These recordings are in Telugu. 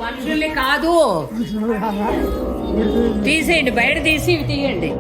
మనుషుల్ని కాదు తీసేయండి, బయట తీసి తీయండి.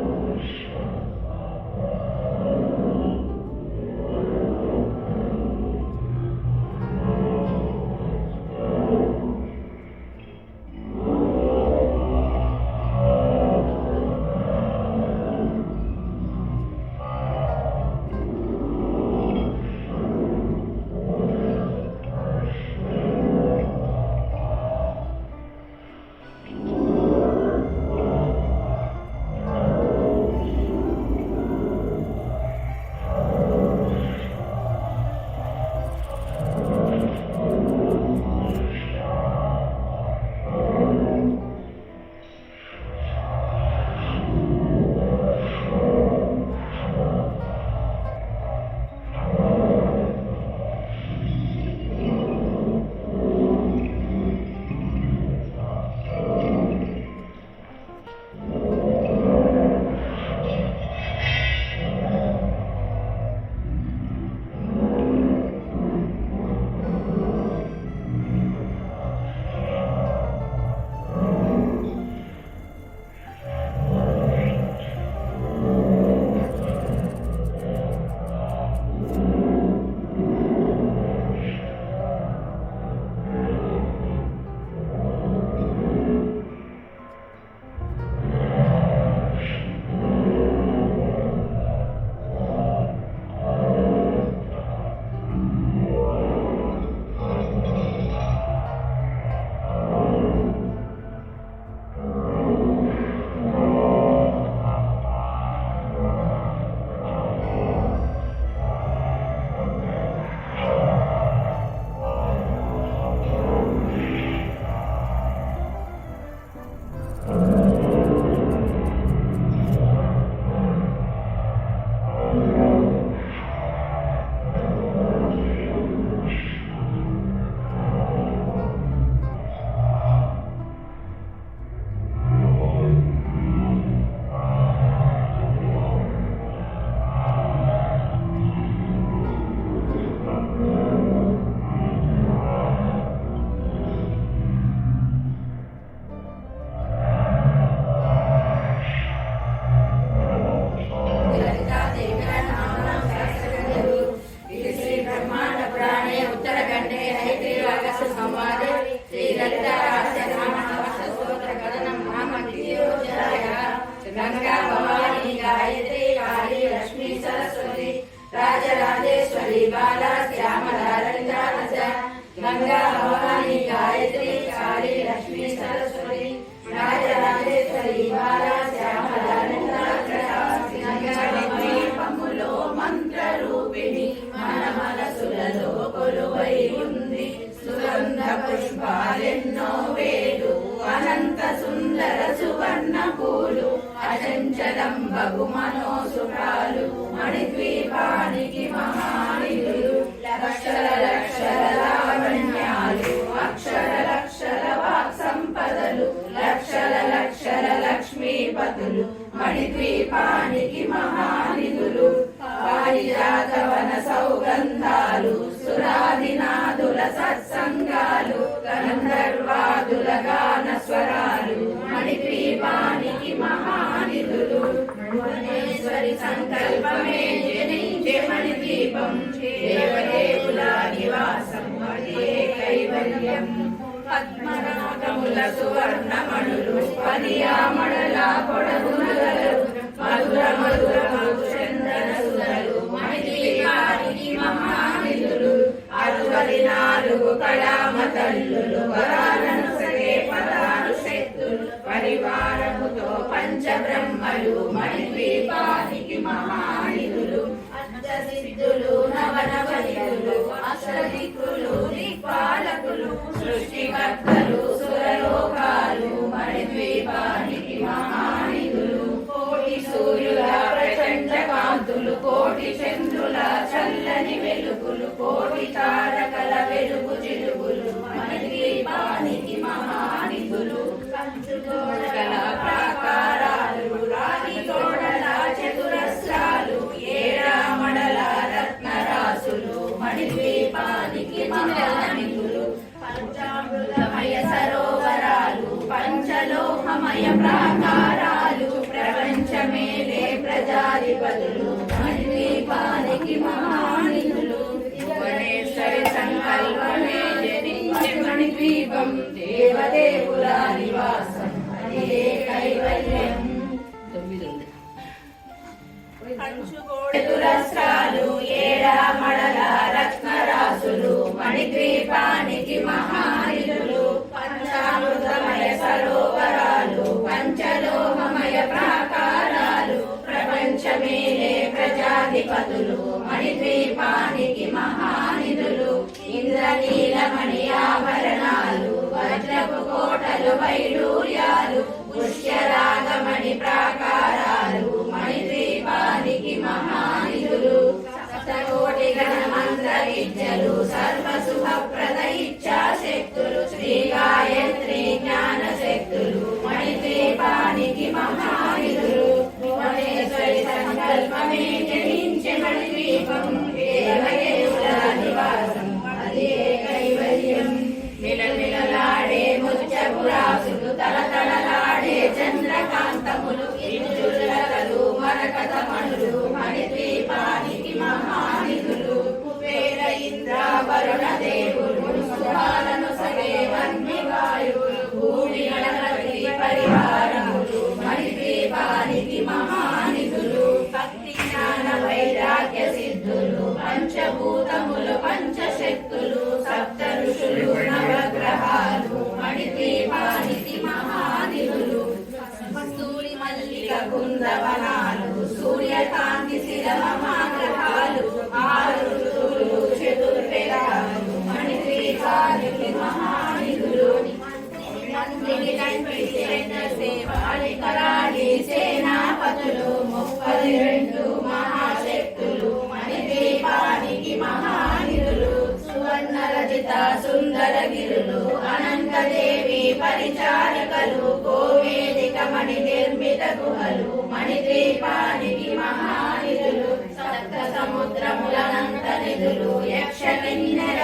गंगा भवानी गायत्री काली लक्ष्मी सरस्वती राजराजेश्वरी बाला श्यामला रंजना गंगा भवानी गायत्री काली लक्ष्मी सरस्वती राजराजेश्वरी बाला श्यामला దీపములో మంత్ర రూపిణి మన మనసులలో కొలువై ఉంది సుగంధ పుష్పాలెన్నో వేలు అనంత సుందర సువర్ణ పూలు అచంచలం బగు మనోసురాలు మణిద్వీపానికి మహానిధులు లక్షల లక్షల లావణ్యాలు అక్షర లక్షల వాక్ సంపదలు లక్షల లక్షల లక్ష్మీపతులు మణిద్వీపానికి మహానిధులు పారిజాతవన సౌగంధాలు సురాదినాదుల సత్సంగాలు గంధర్వాదుల గాన స్వరాలు మణిద్వీపానికి మహానిధులు మహేశ్వరి సంకల్పమే జనించే మణిద్వీపం దేవదేవుల నివాసం అదే కైవల్యం పద్మనాభముల సువర్ణమణులు పదియామడల పొడవునగలు మధుర మధుర చందన సుధలు మణిద్వీపానికి మహానిధులు 64 కళామ తల్లులు వరాలను సగే పదాలు శక్తులు పరివారముతో పంచబ్రహ్మలు మణిద్వీపానికి మహానిధులు అష్టసిద్ధులు నవనవనిధులు అష్టదిక్కులు దిక్పాలకులు సృష్టికర్తలు సురలోకాలు మణిద్వీపానికి మహానిధులు కోటి సూర్యుల ప్రచండ కాంతులు కోటి చంద్రుల చల్లని వెలుగులు కోటి తారకల వెలుగు చిలుగులు మణిద్వీపానికి మహానిధులు కంచుతోడగల ప్రాకారాలు రాగి తోడల చతురస్రాలు ఏడామడల రత్నరాసులు మణిద్వీపానికి మణిద్వీపం దేవదేవుల నివాసం అదే కైవల్యం. చతురస్రాలు ఏడామడల రత్నరాసులు మణిద్వీపానికి మహానిధులు పంచామృతమయ సరోవరాలు పంచలోహమయ ప్రాకారాలు ప్రపంచమేలే ప్రజాధిపతులు మణిద్వీపానికి మహానిధులు ఇంద్రనీలమణి ఆభరణాలు వజ్రపు కోటలు వైడూర్యాలు పుష్యరాగమణి ప్రాకారాలు మణిద్వీపానికి మహానిధులు సప్తకోటి గణ మంత్ర విద్యలు సర్వశుభప్రద ఇచ్ఛాశక్తులు శ్రీ గాయత్రి జ్ఞాన శక్తులు మణిద్వీపానికి మహానిధులు భువనేశ్వరి సంకల్పమే జనించే మణిద్వీపం దేవదేవుల నివాసం అదే కైవల్యం. మిలమిలలాడే ముత్యపురాసులు తలతలలాడే చంద్రకాంతములు ఇంద్రులకలు మరకతమణులు మణిద్వీపానికి మహానిధులు కుబేర ఇంద్రావరుణ దేవులు సుఖాలను సగే వన్మి వాయువులు భూమి గణపతి పరివారములు మణిద్వీపానికి మహానిధులు భక్తి జ్ఞాన వైరాగ్య సిద్ధులు పంచభూతములు పంచశక్తులు సప్త ఋషులు నవగ్రహాలు మణిద్వీపానికి మహానిధులు కస్తూరి మల్లిక కుందవనాలు సూర్యకాంతి శిరమహాగ్రహాలు ఆరు ఋతువులు చతుర్వేదాలు మణిద్వీపానికి మహానిధులు సేవాళి సేనాపతులు 32 మహాశక్తులు మణిద్వీపానికి మహానిధులు సువర్ణ రచిత సుందర గిరులు అనంతదేవి పరిచారకలు గోవేదిక మణి నిర్మిత గుహలు మణిద్వీపానికి మహానిధులు సప్త సముద్రములనంత నిధులు యక్ష కిన్నెర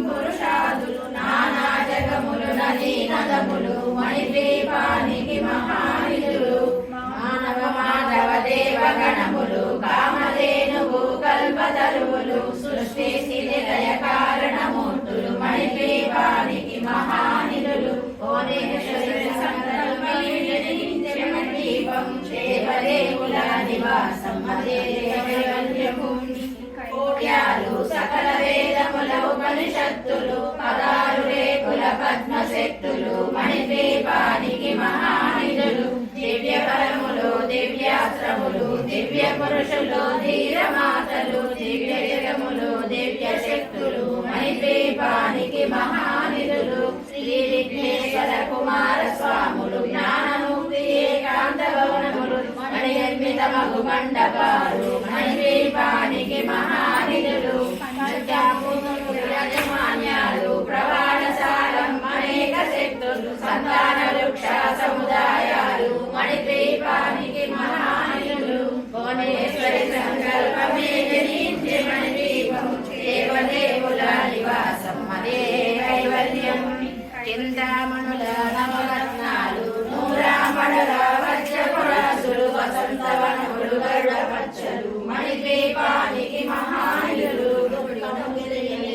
పురుషాదులు నానా జగములు నదీ నదములు మణిద్వీపానికి మహానిధులు మానవ మాధవ దేవ గణములు కామధేనువు కల్పతరువులు సృష్టి స్థితిలయ కారణమూర్తులు మణిద్వీపానికి మహానిధులు భువనేశ్వరి సంకల్పమే జనించే మణిద్వీపం దేవదేవుల నివాసం అదే కైవల్యము. కోట్యాలు సకల వేదముల ఉపనిషత్తులు 16 రేకుల పద్మశక్తులు మణిద్వీపానికి మహానిధులు దివ్య పరములు దివ్యాస్త్రములు దివ్య పురుషులు ధీరమాతలు దివ్య జగములు దివ్య శక్తులు మణిద్వీపానికి మహానిధులు శ్రీ విఘ్నేశ్వర కుమార స్వాములు జ్ఞానముక్తి ఏకాంత భవనములు మణిర్మిత మగు మండపాలు మణిద్వీపానికి మహానిధులు యజమాన్యాలు ప్రవాళశాలం అనేక శక్తులు సంతాన వృక్ష సముదాయాలు మణిద్వీపానికి మహానిధులు భువనేశ్వరి సంకల్పమే జనించే మణిద్వీపం దేవదేవుల నివాసం అదే కైవల్యం. చింతామణుల నవరత్నాలు నూరామణుల వజ్రపురాసులు వసంతవనములు గరుడ పచ్చలు మణిద్వీపానికి మహానిధులు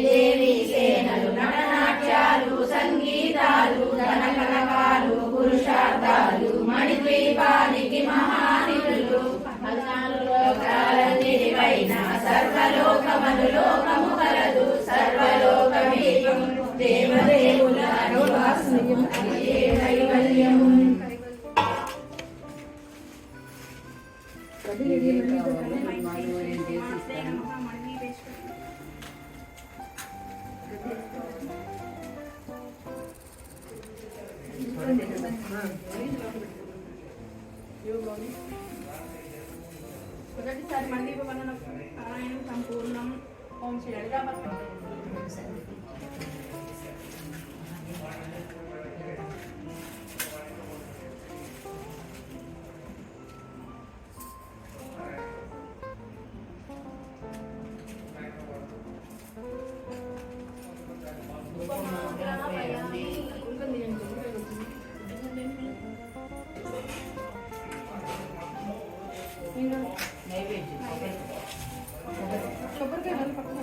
దేవి సేనలు నటనాట్యాలు సంగీతాలు ధనకనకాలు పురుషార్థాలు మణిద్వీపానికి మహానిధులు 14 లోకాలన్నిటిపైన సర్వలోకమను లోకము కలదు సర్వలోకమీకం దేవదేవుల నివాసం అదే కైవల్యం. మొదటిసారి మణిదీప వలన పారాయణం సంపూర్ణం. ఓం శ్రీ హరిరామ. కొబ్బరికాయ పక్కన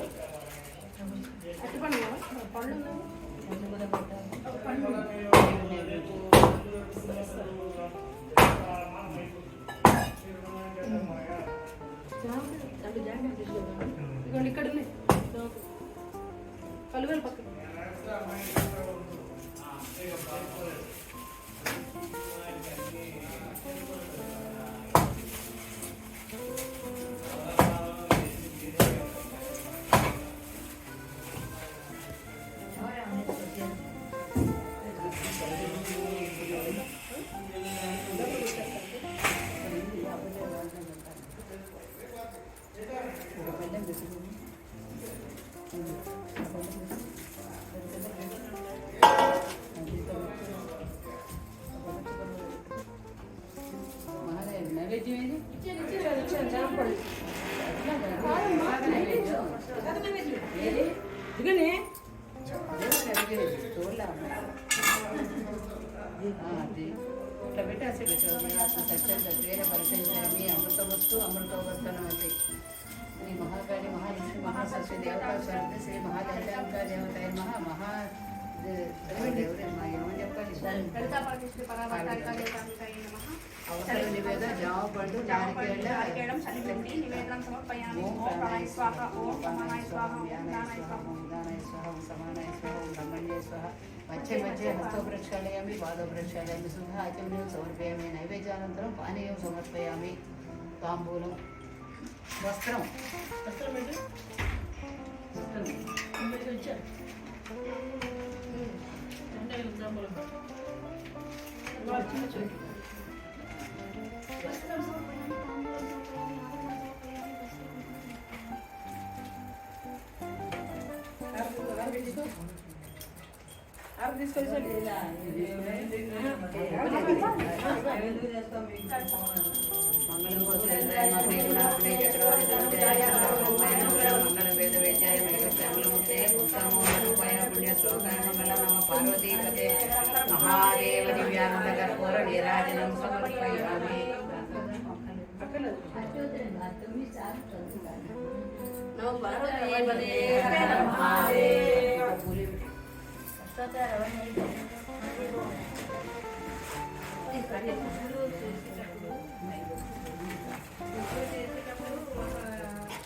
అట్టుపండు పళ్ళు ఇక్కడ ఉన్నాయి కలువలు పక్కన అమృతవస్తు అమృతవర్తనమతి శ్రీ మహాకాళి మహాలక్ష్మి మహాసరస్వతి దేవతా స్వరూపి శ్రీ మహాదేవతాంక దేవతాయ మహా ఏమని చెప్పాలి అవసరం నివేద జామ పండు నారికేళం చలిపిండి నివేదనం సమర్పయామి ఓం ప్రాణాయ స్వాహ ఓం సమానాయ స్వాహ ఓం దానాయ స్వాహ దానాయ స్వాహ ఓం సమానాయ స్వాహ ఓం బ్రహ్మణ్యే స్వాహ మధ్య మధ్య హస్తో ప్రక్షాళయామి పాదో ప్రక్షాళయామి శుద్ధ ఆచమనీయం సమర్పయామి నైవేద్యానంతరం పానీయం సమర్పయామి తాంబూలం వస్త్రం పార్వతీపతే మహాదేవ దివ్యానంద కర్పూర నీరాజనం సమర్పయామి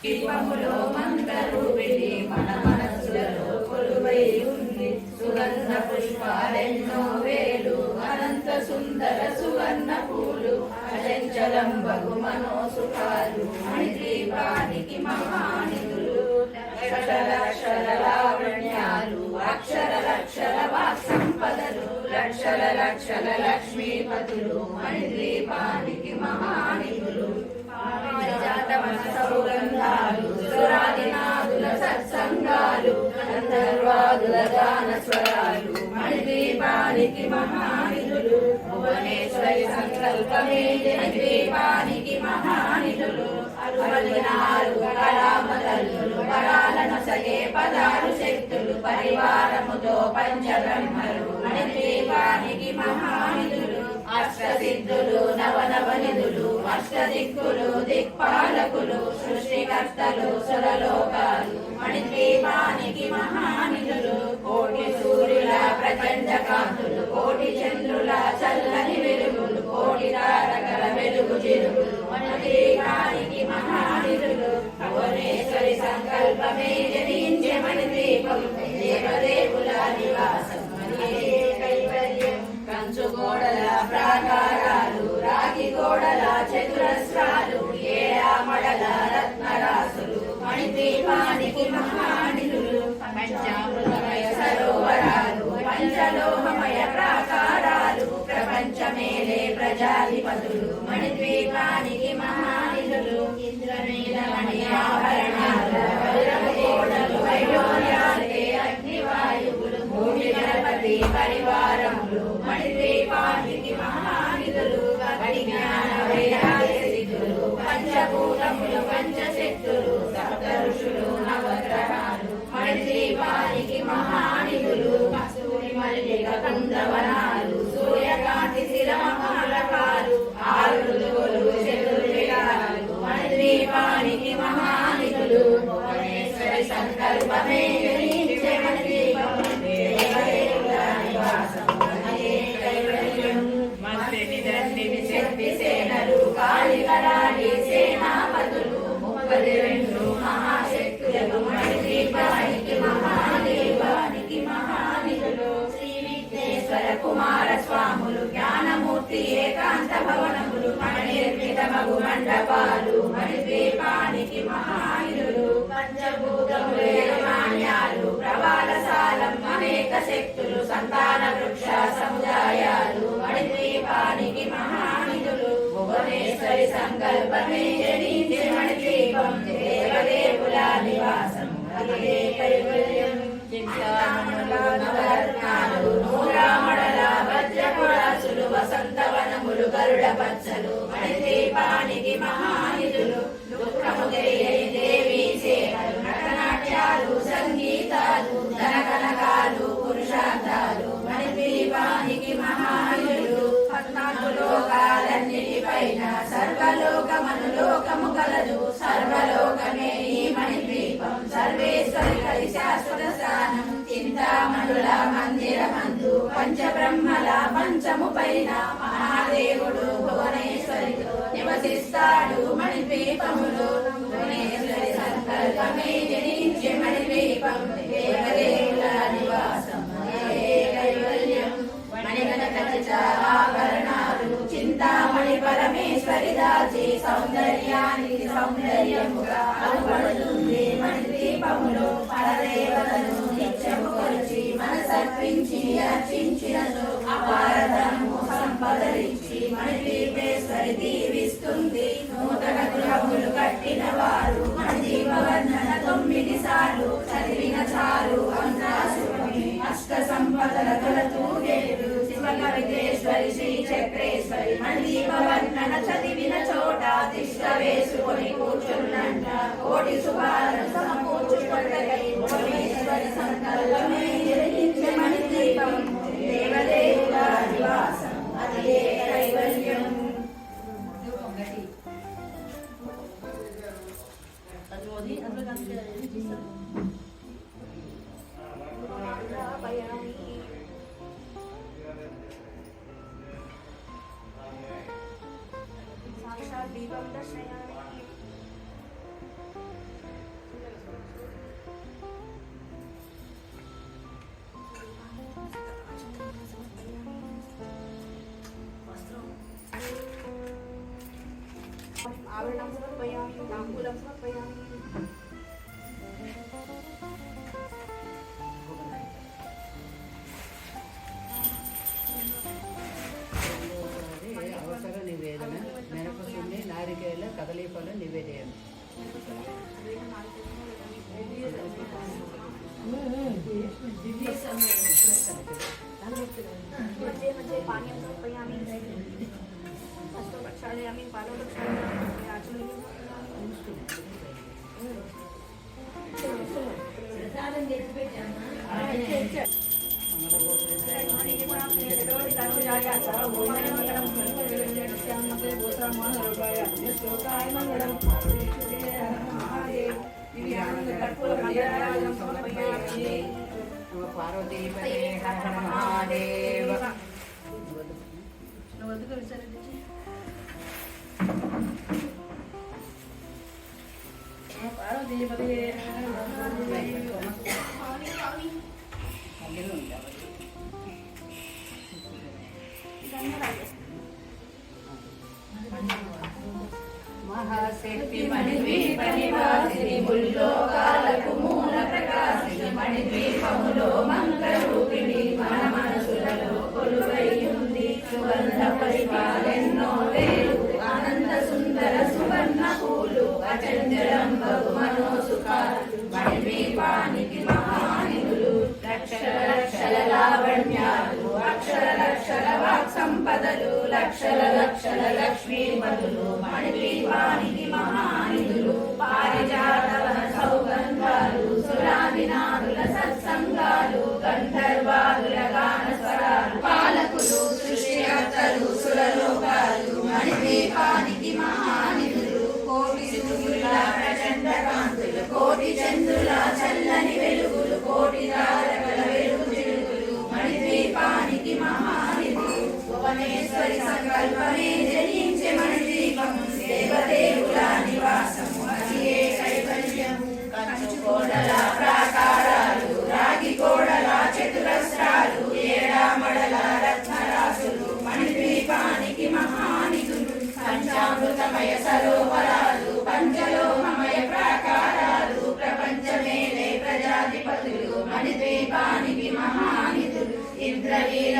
దీపములో మంత్రరూపిణి మన మనసులలో కొలువై ఉంది సుగంధ పుష్పాలెన్నో వేలు అనంత సుందర సువర్ణ పూలు అచంచలం బగు మనోసుఖాలు మణిదీపానికి మహానిధులు లక్షల లావణ్యాలు అక్షర వాక్సంపదలు లక్షల లక్ష్మీపతులు మణిదీపానికి మహానిధులు సౌగంధాలు సురాదినాదుల సత్సంగాలు గంధర్వాదుల గాన స్వరాలు మణిదీపానికి మహానిధులు భువనేశ్వరి సంకల్పమే దీపానికి మహానిధులు 64 కళామతల్లులు వరాలను సగే పదాలు శక్తులు పరివారముతో పంచబ్రహ్మలు మణిదీపానికి మహానిధులు అష్టసిద్ధులు నవనిధులు అష్టదిక్కులు దిక్పాలకులు సృష్టికర్తలు సురలోకాలు మణిదీపానికి మహానిధులు కోటి సూర్యుల ప్రచండ కాంతులు కోటి చంద్రుల చల్లని వెలుగులు కోటి తారకల వెలుగు చిరుగులు మణిదీపానికి మహానిధులు భువనేశ్వరి సంకల్పమే జనించే మణిదీపం దేవదేవుల నివాసం కైవల్యం కంచు గోడల ప్రాకారాలు రాగి గోడల చతురస్రాలు ఏడామడల రత్నరాసులు మణిదీపానికి మహానిధులు పంచామృతమయ సరోవరాలు పంచలోహమయ ప్రాకారాలు ప్రపంచమేలే ప్రజాధిపతులు మణిద్వీపానికి మహానిధులు ఇంద్రనీలమణి ఆభరణాలు గోడలు వైడూర్యాలే అగ్నివాయువులు భూమి గణపతి పరివారములు మణిద్వీపానికి మహానిధులు పరిజ్ఞాన వైరాగ్య సిద్ధులు పంచభూతములు పంచశక్తులు సప్త ఋషులు నవగ్రహాలు మణిద్వీపానికి మహానిధులు కస్తూరి మల్లిక కుందవనాలు సూర్యకాంతి శిరమహాలకాలు 6 ఋతువులు చతుర్వేదాలు మణిద్వీపానికి మహానిధులు భువనేశ్వరి సంకల్పమే జనించే మణిద్వీపం భవనములు మణిర్పితమగు మండపాలు మణిద్వీపానికి మహానిధులు పంచభూతములు యజమాన్యాలు ప్రవాళశాలం అనేక శక్తులు సంతాన వృక్ష సముదాయాలు మణిద్వీపానికి మహానిధులు భువనేశ్వరి సంకల్పమే జనించే మణిద్వీపం దేవదేవుల నివాసం అదే కైవల్యం చింతామణుల నవరత్నాలు నూరామడల వజ్రపురాసులు వసంతవనములు గరుడ పచ్చలు మణిద్వీపానికి మహానిధులు దుఃఖము తెలియని దేవి సేవలు నటనాట్యాలు సంగీతాలు ధనకనకాలు పురుషార్థాలు మణిద్వీపానికి మహానిధులు 14 లోకాలన్నిటిపైన సర్వలోకమనులోకము కలదు సర్వలోకమే ఈ మణిద్వీపం సర్వేశ్వరి హరి శాశ్వత స్థానం చింతామణుల మందిరమందు పంచబ్రహ్మల పంచము పైన మహాదేవుడు భువనేశ్వరితో నివసిస్తాడు మణిద్వీపములో భువనేశ్వరి సంకల్పమే జనించే మణిద్వీపం దేవదేవుల నివాసం కైవల్యం మణిగణకచ ఆభరణాలు చింతామణి పరమేశ్వరి దాచి సౌందర్యానికి సౌందర్యముగా అలుపడుతుంది మణిద్వీపములో పరదేవతను నిత్యము కొలిచి మనసర్పించి అర్చించినను అపారధనము సంపదలిచ్చి మణిద్వీపేశ్వరి దీవిస్తుంది నూతన గృహములు కట్టిన వారు మణిద్వీపవర్ణన 9 సార్లు చదివిన చాలు అంతాసుని అష్ట సంపదల తొలతూగేరు శివకవితేశ్వరి శ్రీ చక్రేశ్వరి మణిద్వీపవర్ణన చదివిన చోట తిష్ట వేసుకొని కూర్చున్నంట కోటి శుభాలను సమకూర్చుకొండకై భువనేశ్వరి సంకల్పమే జనించే మణిద్వీపం దేవదేవుల నివాసం అదే కైవల్యం సాక్షాత్ దీపం దర్శయామి ఆవరణం సమర్పయామి తాంబూలం సమర్పయామి అవసర నివేదన మినపసుండి నారికేల కదలీఫల నివేదన మధ్య మధ్య పానీయం సమర్పయామి హస్తం ప్రక్షాళయామి పాదం ప్రక్షాళయామి ఆచమనీయం పార్వతీ మహాదేవ మహాశక్తి మణిద్వీప నివాసిని ముల్లోకాలకు మూల ప్రకాశిని మణిద్వీపములో మంత్రరూపిణి మన మనసులలో కొలువైయుంది సుగంధ పరిపాలెన్నో వేలు ఆనంద సుందర సువర్ణ పూలు అచంచలంబగు మనోసుఖాలు మణిద్వీపానికి మహానిధులు లక్షల లక్షల లావణ్యాలు అక్షర లక్షల వాక్ సంపదలు లక్షల లక్షల లక్ష్మీపతులు మణిద్వీపానికి మహానిధులు పారిజాతవన సౌగంధాలు సురాదినాదుల సత్సంగాలు గంధర్వాదుల గాన స్వరాలు పాలకులు సృష్టికర్తలు సురలోకాలు మణిద్వీపానికి మహానిధులు కోటి సూర్యుల ప్రచండ కాంతులు కోటి చంద్రుల చల్లని వెలుగులు కోటి తారకల వెలుగు చిలుగులు మణిద్వీపానికి మహానిధులు భువనేశ్వరి సంకల్పమే జనించే మణిద్వీపం దేవదేవుల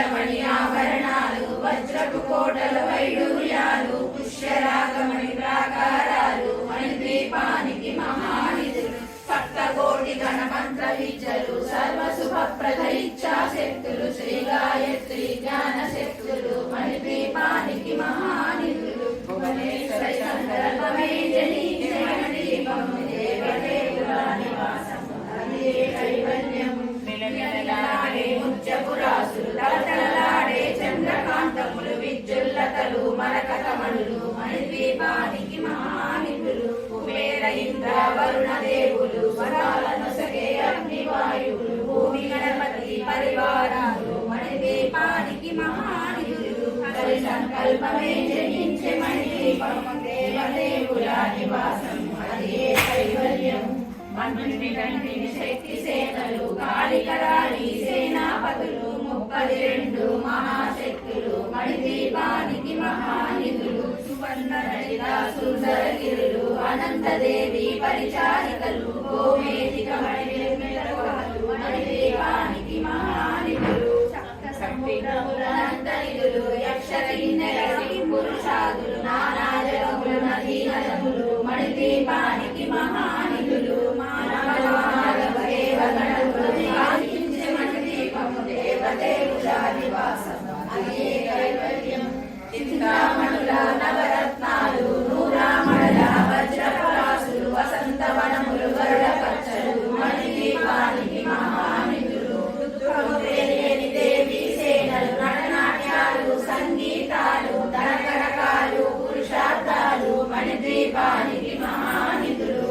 నీలమణి ఆభరణాలు వజ్రపు కోటల వైడూర్యాలు పుష్యరాగమణి ప్రాకారాలు మణిద్వీపానికి మహానిధులు సప్తకోటి గణమంత్ర విద్యలు సర్వశుభప్రద ఇచ్చా శక్తులు శ్రీ గాయత్రి జ్ఞాన శక్తులు మణిద్వీపానికి మహానిధులు భువనేశ్వరి సంకల్పమే జనించే మణిద్వీపము దేవదేవుల నివాసము అదే కైవల్యము మిలమిలలాడే ముత్యపురాసులు తలతలలాడే చంద్రకాంతములు విద్యుల్లతలు మరకతమణులు మణిద్వీపానికి మహానిధులు కుబేర ఇంద్ర వరుణ దేవులు వరాలను సగే అగ్నివాయువులు భూమి గణపతి పరివారాలు మణిద్వీపానికి మహానిధులు హరి సంకల్పమే జనించే మణిద్వీపము దేవదేవుల నివాసం అదే కైవల్యం మన్నుని గంటిని శక్తి సేనలు కాళికరాళి సేనాపతులు 32 మహాశక్తులు మణిద్వీపానికి మహానిధులు సువర్ణ రహిత సుందరగిరులు అనంతదేవి పరిచారికలు గోమేధిక మణినిర్మితలు మణిద్వీపానికి మహానిధులు సప్తములంతరిదులు యక్షకిన్నెరసి పురుషాదులు నానా జగములు నదీ నదములు మణిద్వీపానికి మహానిధులు మానవ దేవగణములు ఆశించే మణిద్వీపము దేవదేవుల నివాసము అదే కైవల్యం చింతామణుల నవరత్నాలు నూరామణుల వజ్రపరాసులు వసంతవనములు గరుడ పచ్చలు మణిద్వీపానికి మహానిధులు తెలియని దేవి సేనలు నటనాట్యాలు సంగీతాలు ధనకరకాలు పురుషార్థాలు మణిద్వీపానికి మహానిధులు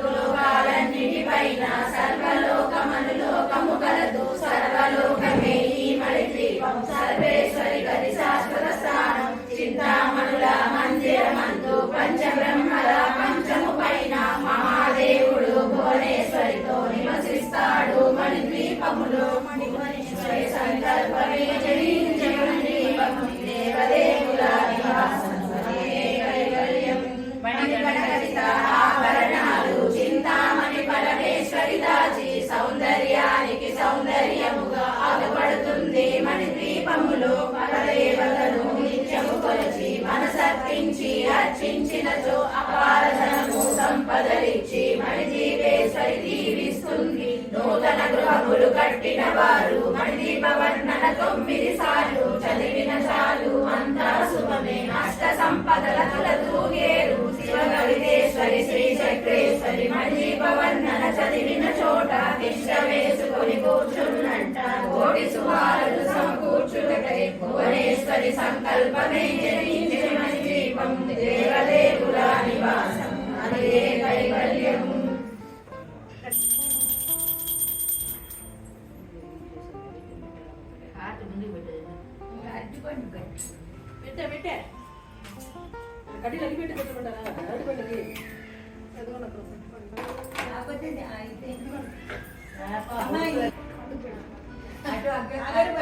లోకాలన్నిటిపైన సర్వలోకమనులోకము కలదు సర్వలోకమే ఈ మణిద్వీపం సర్వేశ్వరి గది శాశ్వత స్థానం చింతామణుల మందిరమందు పంచబ్రహ్మల పంచము పైన మహాదేవుడు భువనేశ్వరితో నివసిస్తాడు మణిద్వీపములో భువనేశ్వరి సంకల్పమే జనించే మణిద్వీపము దేవదేవుల నివాసము అదే కైవల్యం మణిగణగరిత ఆభరణాలు చింతామణి పరమేశ్వరి దాచి సౌందర్యానికి సౌందర్యముగా అగుపడుతుంది మణిద్వీపములో పరదేవతను నిత్యము కొలచి మనసర్పించి అర్చించినచో అపార ధనము సంపదలిచ్చి మణిద్వీపేశ్వరి దీవిస్తుంది నూతన గృహములు కట్టిన వారు మణిదీప వర్ణన 9 సార్లు చదివిన చాలు అంతా శుభమే అష్ట సంపదల తూగేరు శివగవిదేశ్వరి శ్రీ చక్రేశ్వరి మణిదీప వర్ణన చదివిన చోట తిష్ట వేసుకొని కూర్చున్నంట కోటి సువారులు సమకూర్చుటకై భువనేశ్వరి సంకల్పమే జనించే మణిద్వీపం దేవదేవుల నివాసం అదే కైవల్యం పెట్టే కడ్డీ లగి పెట్టి పెట్టమంటారా అడ్డు పెట్టది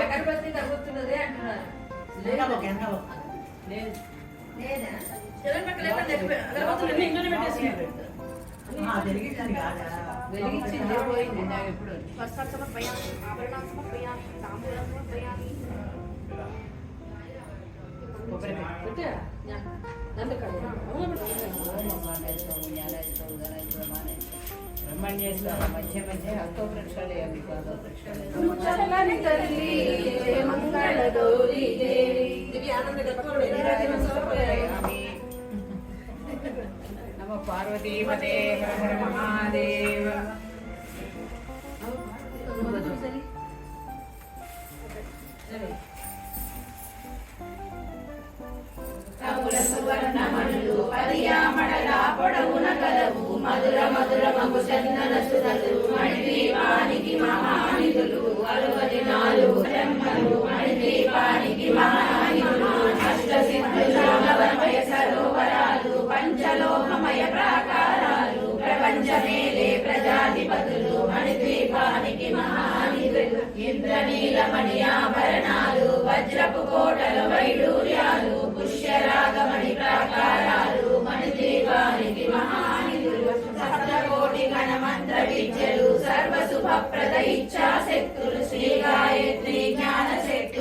అగరబత్తి తగ్గుతున్నది అంటున్నారు అగరబత్తులు ఇంట్లోనే పెట్టేసి వెలిగించింది పోయింది ఎప్పుడు వస్త్రం సమర్పయామి ఆభరణాలు సమర్పయామి తాంబూలం సమర్పయామి బ్రహ్మణ్యేశ్వర మధ్య మధ్య హస్తో ప్రక్షాళయామి పాదో ప్రక్షాళయామి నమో పార్వతీపతే హర హర మహాదేవ సువర్ణమణులు పదియామడల పొడవున కలవు మధుర మధుర మగు చందన సుధలు మణిద్వీపానికి మహానిధులు 64 బ్రహ్మలు మణిద్వీపానికి మహానిధులు అష్టసిద్ధుల నవమయ సరోవరాలు పంచలోహమయ ప్రాకారాలు ప్రపంచమేలే ప్రజాధిపతులు మణిద్వీపానికి మహానిధులు ఇంద్రనీలమణి ఆభరణాలు వజ్రపు కోటల వైడూర్యాలు పుష్యరాగమణి ప్రాకారాలు మణిద్వీపానికి మహానిధులు సప్తకోటి గణమంత్ర విద్యలు సర్వశుభప్రద ఇచ్చా శక్తులు శ్రీ గాయత్రి జ్ఞాన శక్తులు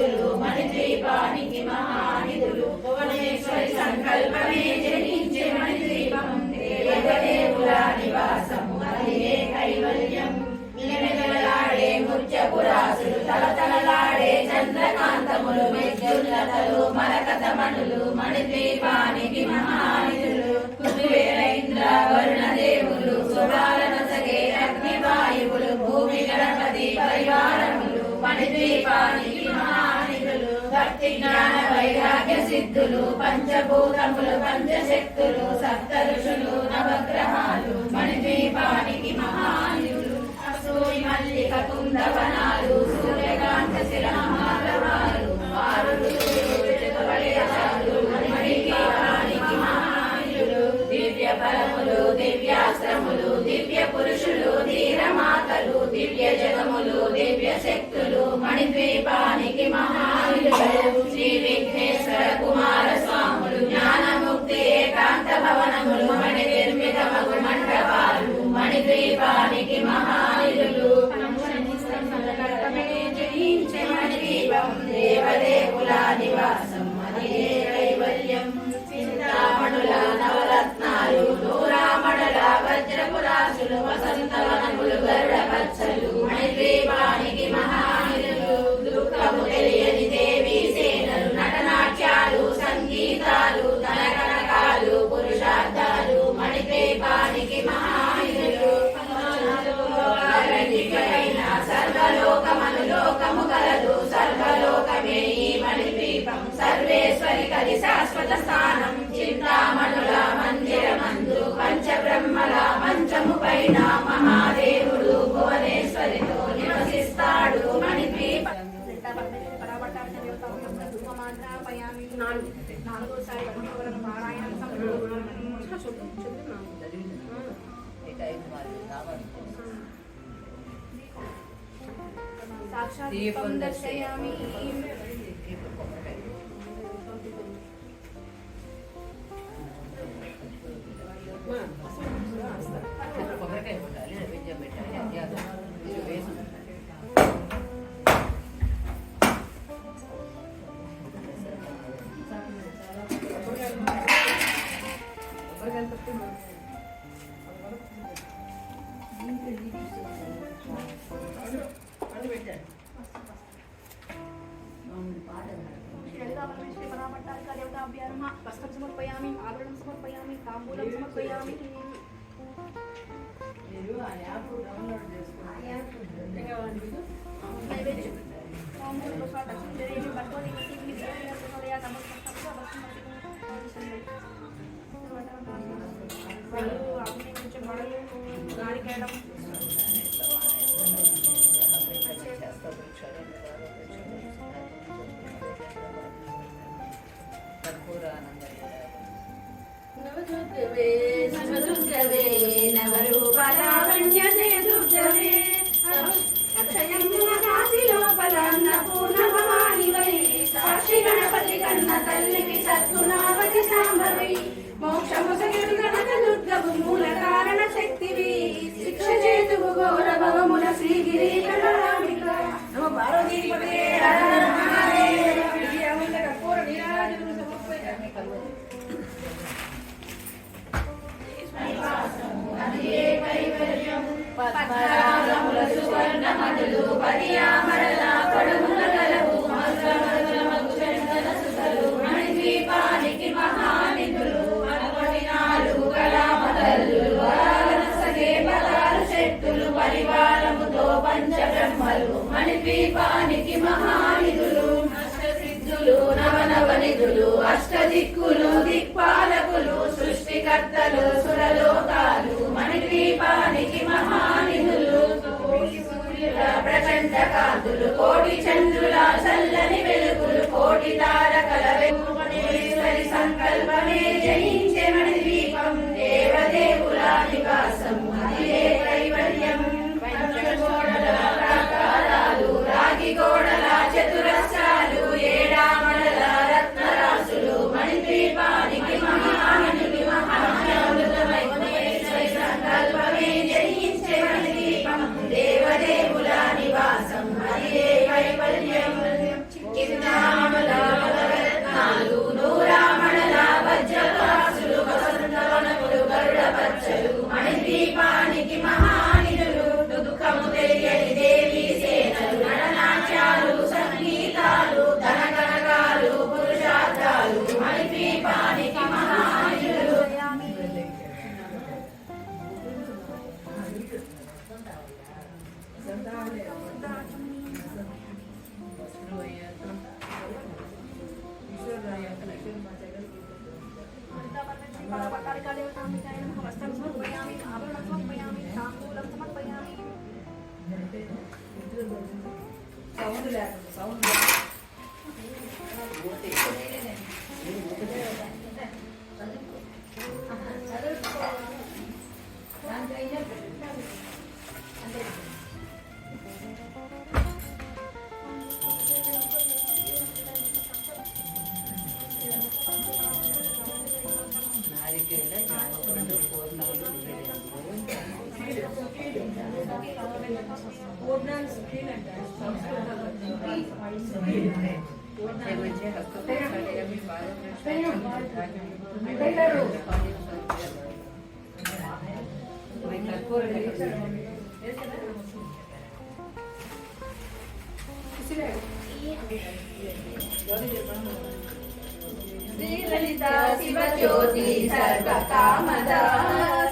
మణిద్వీపానికి మహానిధులు భక్తి జ్ఞాన వైరాగ్య సిద్ధులు పంచభూతములు పంచశక్తులు సప్త ఋషులు నవగ్రహాలు మణిద్వీపానికి మహానిధులు అసూరి మల్లిక కుందవనాలు సూర్యకాంత శిరమాలవారు ఆరు ఋషులు చతుర్వేదాలు మణిద్వీపానికి మహానిధులు దివ్య బలములు దివ్యాస్త్రములు దివ్య పురుషులు ధీరమాతలు దివ్య జగములు దివ్య శక్తులు మణిద్వీపానికి మహానిధులు శ్రీ విఘ్నేశ్వర కుమార స్వాములు జ్ఞానముక్తి ఏకాంత భవనములు మణి నిర్మితమగు మండపాలు మణిద్వీపానికి మహానిధులు జయించే మణిద్వీపం దేవదేవుల నివాసం అదే కైవల్యం చింతామణుల నవరత్నాలు నూరామణుల వజ్రపురాసులు వసంతవనములు గరుడ పచ్చలు మణిద్వీపానికి మహానిధులు దుఃఖము తెలియని దేవీ సేనలు నటనాట్యాలు సంగీతాలు ధనకనకాలు పురుషార్థాలు మణిద్వీపానికి మహానిధులు సర్వలోకమనులోకము కలదు సర్వలోకమే ఈ మణిద్వీపం సర్వేశ్వరి కది శాశ్వత స్థానం చింతామణుల మందిరమందు పంచబ్రహ్మల మంచము పైన మహాదేవుడు భువనేశ్వరితో నివసిస్తాడు మణిద్వీపం నాలుగోసారి పారాయణం సాక్షాత్ దర్శయామి కొబ్బరికాయ పెట్టాలి నైవేద్యం పెట్టాలి అధ్యాసం ఇది వేసు వస్త్రం సమర్పయామి ఆభరణం సమర్పయామి తాంబూలం సమర్పయామి మీరు ఆ యాప్ డౌన్లోడ్ చేసుకోండి నైవేద్యం తాంబూలం ప్రసాదం దేవి భగవతి వసీని దేవిన సుమలయ నమస్కారం వడలు అగ్ని కొంచెం వడలు నారికేళం నవదుర్గవే నవరూపలావణ్యతే దుర్గవే అక్షయంపూర్ణభవానివై సాక్షి గణపతి కన్న తల్లివి సద్గుణావతి సాంబవి మోక్షము సగడు గణక దుర్గవు మూల కారణ శక్తివి శిక్ష చేతువు ఘోర భవముల శ్రీగిరి కళామిక నమ పార్వతీపతే హర హర మహాదేవ కర్పూర నీరాజనం సమర్పయామి పద్మరాగముల సువర్ణమణులు పదియామరల పొడమున గలవు మధురమధురమగు చందన సుతలు మణిద్వీపానికి మహానిధులు 64 కళామతల్లులు వరాలను సగే పదాలు శక్తులు పరివారముతో పంచబ్రహ్మలు మణిద్వీపానికి మహానిధులు అష్టసిద్ధులు నవనవనిధులు అష్టదిక్కులు దిక్పాలకులు సృష్టికర్తలు సురలోకాలు మణిద్వీపానికి మహానిధులు కోటి సూర్యుల ప్రచండ కాంతులు కోటి చంద్రుల చల్లని వెలుగులు కోటి తారకల వెలుగుమనేశ్వరి సంకల్పమే జయించే మణిద్వీపం దేవదేవుల నివాసం అదే కైవల్యం పంచగోడల ప్రాకారాలు రాగి గోడల చతురస్రాలు ఏడామడల రత్నరాసులు మణిద్వీపానికి మహానిధులు మహామృతమేశ్వరి సంకల్పమే జయించే మణిద్వీపం దేవదేవుల నివాసం అదే లేకుండా సౌండ్ నారికేళ జామపండు పూర్ణాలు మంచి హక్కుతో మీ కర్పూర శ్రీలలిత శివజ్యోతి సర్వకామద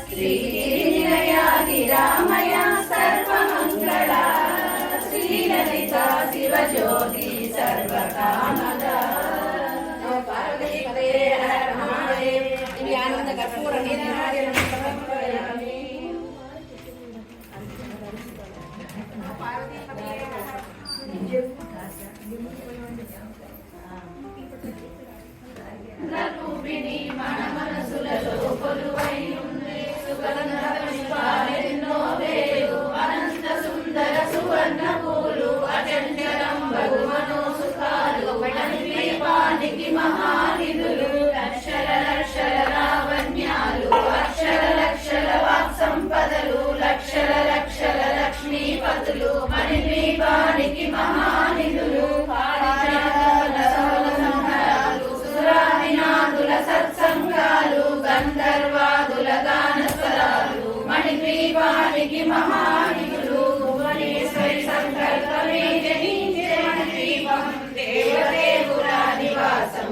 శ్రీనిలయాగిరామయ సర్వమంగళ శ్రీలలిత శివజ్యోతి సర్వకామద పార్వతీపదే హర మహాదేవ్ ఇవి ఆనంద కర్పూర నీరాజనం సమర్పయామి రూపిణి మన మనసులలో కొలువై ఉంది సుగంధ పుష్పాలెన్నో వేలు అనంత సుందర సువర్ణ పూలు అచంచలం బహుమనో సుఖాలు దీపానికి మహానిధులు లక్షల లక్షల లావణ్యాలు అక్షర లక్షల వాక్ సంపదలు లక్షల లక్షల లక్ష్మీపతులు మణిద్వీపానికి మహానిధులు సురాదినాదుల సత్సంగాలు గంధర్వాదుల గానస్వరాలు మణిద్వీపానికి మహానిధులు భువనేశ్వరి సంకల్పమే జనించే మణిద్వీపం దేవదేవుల నివాసం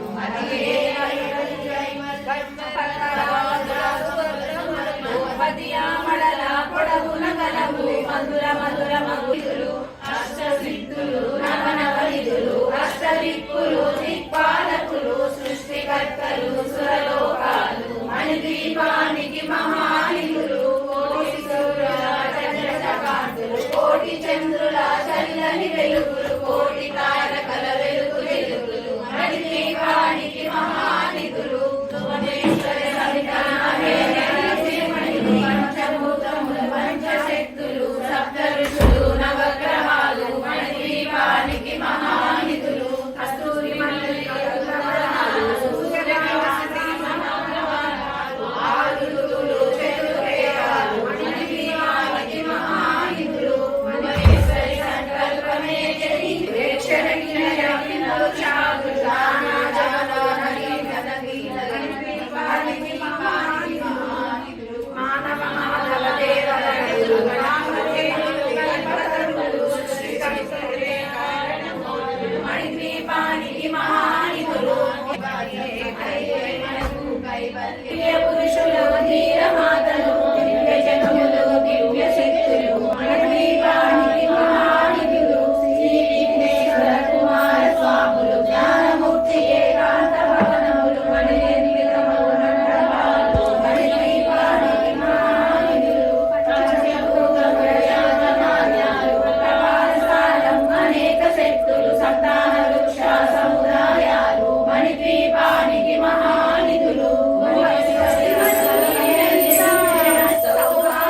పదియామడల పొడవున గలవు మధుర మధుర మధురులు అష్ట సిద్ధులు నవనవనిధులు అష్టదిక్కులు దిక్పాలకులు సృష్టికర్తలు సురలోకాలు మణిద్వీపానికి మహానిధులు కోటి సూర్యుల చంద్రకాంతులు కోటి చంద్రుల చల్లని వెలుగులు కోటి తారకల వెలుగు వెలుగులు మణిద్వీపానికి మహానిధులు భువనేశ్వరి పంచభూతముల పంచశక్తులు సప్త ఋషులు నవగ్రహాలు మణిద్వీపానికి మహానిధులు కస్తూరి ఆరులు చతుర్వేదాలు మణిద్వీపానికి మహానిధులు భువనేశ్వరి సంకల్పమే మానవ మాధవ దేవతలు మణిద్వీపానికి మహానిధులు పురుషులు ధీర మాతలు దివ్య జనములు దివ్య శక్తులు మణిద్వీపానికి మహానిధులు శ్రీ విఘ్నేశ్వర కుమార స్వాములు జ్ఞానమూర్తి ఏకాంత భవనములు మణినిర్మితములు మండపాలు మణిద్వీపానికి మహానిధులు పంచభూతముల యాతనాన్యాలు ప్రవాసాలం అనేక శక్తులు సంతాన వృక్ష సముదాయాలు మణిద్వీపానికి మహానిధులు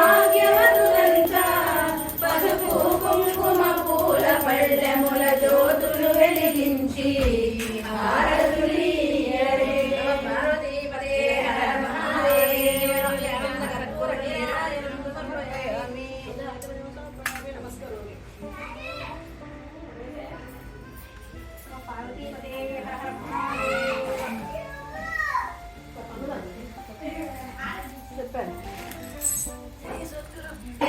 సౌభాగ్యవతులంతా పసుపు కుంకుమ పూల పళ్ళెముల జ్యోతులు వెలిగించి హారతులీయరే. పార్వతీపదే హర మహాదేవ కర్పూర నీరాజనం సమర్పయామి. పార్వతీపదే హర మహాదేవ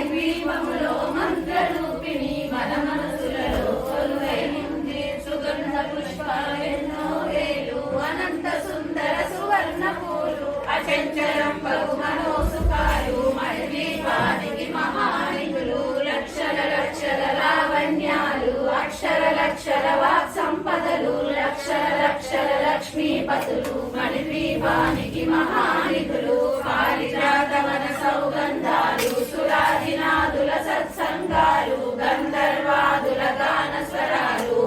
ద్వీపములో మంత్రరూపిణి మన మనసులలో కొలువై ఉంది సుగంధ పుష్పాలెన్నో వేలు అనంత సుందర సువర్ణ పూలు అచంచలం బహుమనో సుఖాలు మణిద్వీపానికి మహానిధులు లక్షల లక్షల లావణ్యాలు అక్షర లక్షల వాక్ సంపదలు లక్షల లక్షల లక్ష్మీపతులు మణిద్వీపానికి మహానిధులు పారిజాతవన సౌగంధాలు సురాదినాదుల సత్సంగాలు గంధర్వాదుల గానస్వరాలు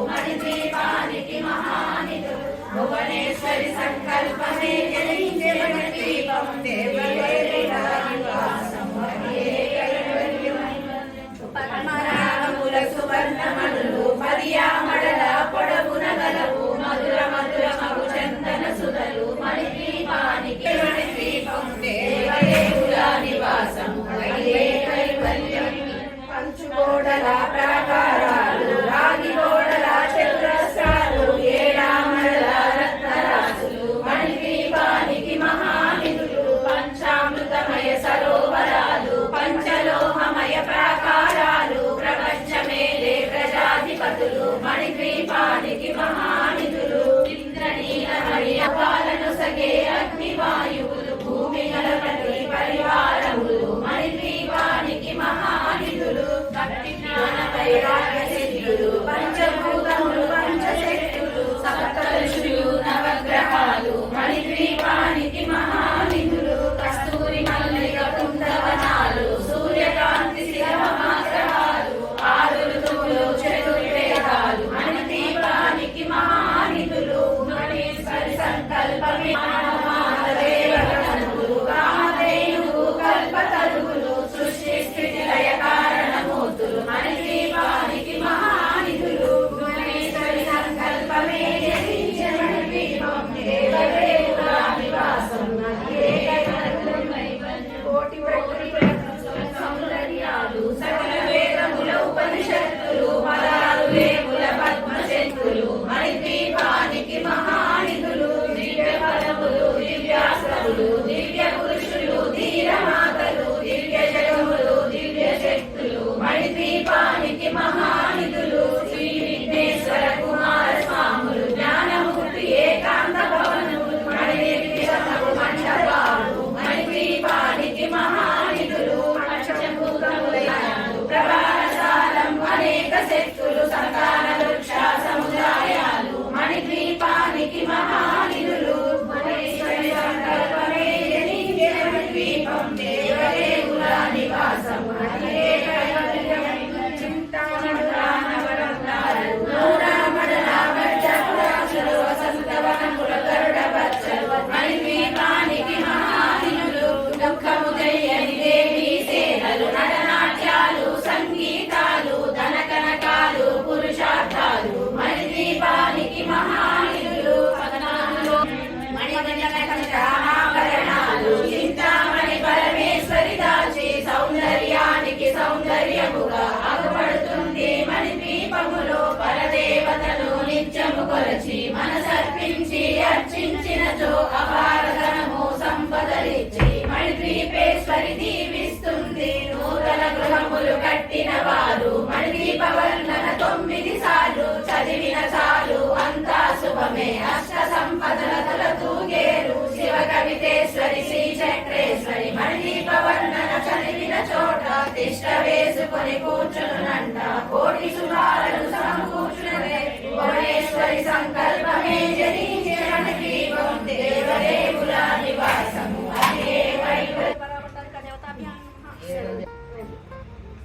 ఎన్నిసార్లు చదివిన చాలు అంతా శుభమే అష్ట సంపదల తూగేరు శివ కవితేశ్వరి శ్రీ చక్రేశ్వరి మణిదీప వర్ణన చదివిన చోట తిష్ట వేసుకొని కూర్చునునంట కోటి శుభాలను సమకూర్చునవే భువనేశ్వరి సంకల్పమే జనించే మణిదీపం దేవదేవుల నివాసము అదే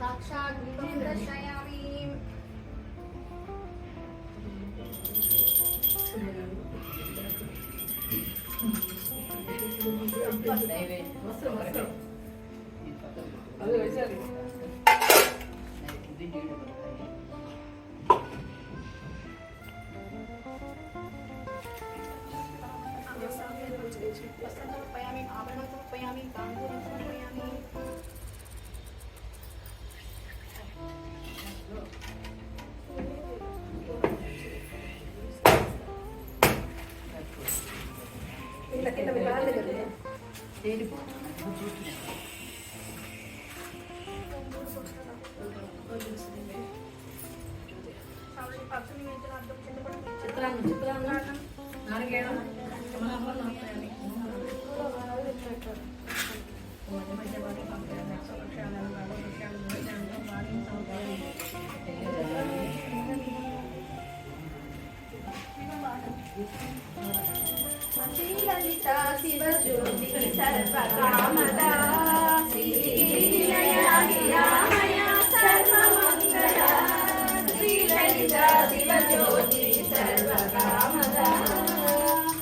సాక్షాత్ దర్శయామి వస్త్రం సమర్పయామి ఆభరణం సమర్పయామి తాంబూలం సమర్పయామి చిత్రాన్నం నాలుగేళ్ళం శ్రీలలిత శివజ్యోతి సర్వకామదా శ్రీనిలయ నిరామయ సర్వమంగళ శ్రీలలిత శివజ్యోతి సర్వకామదా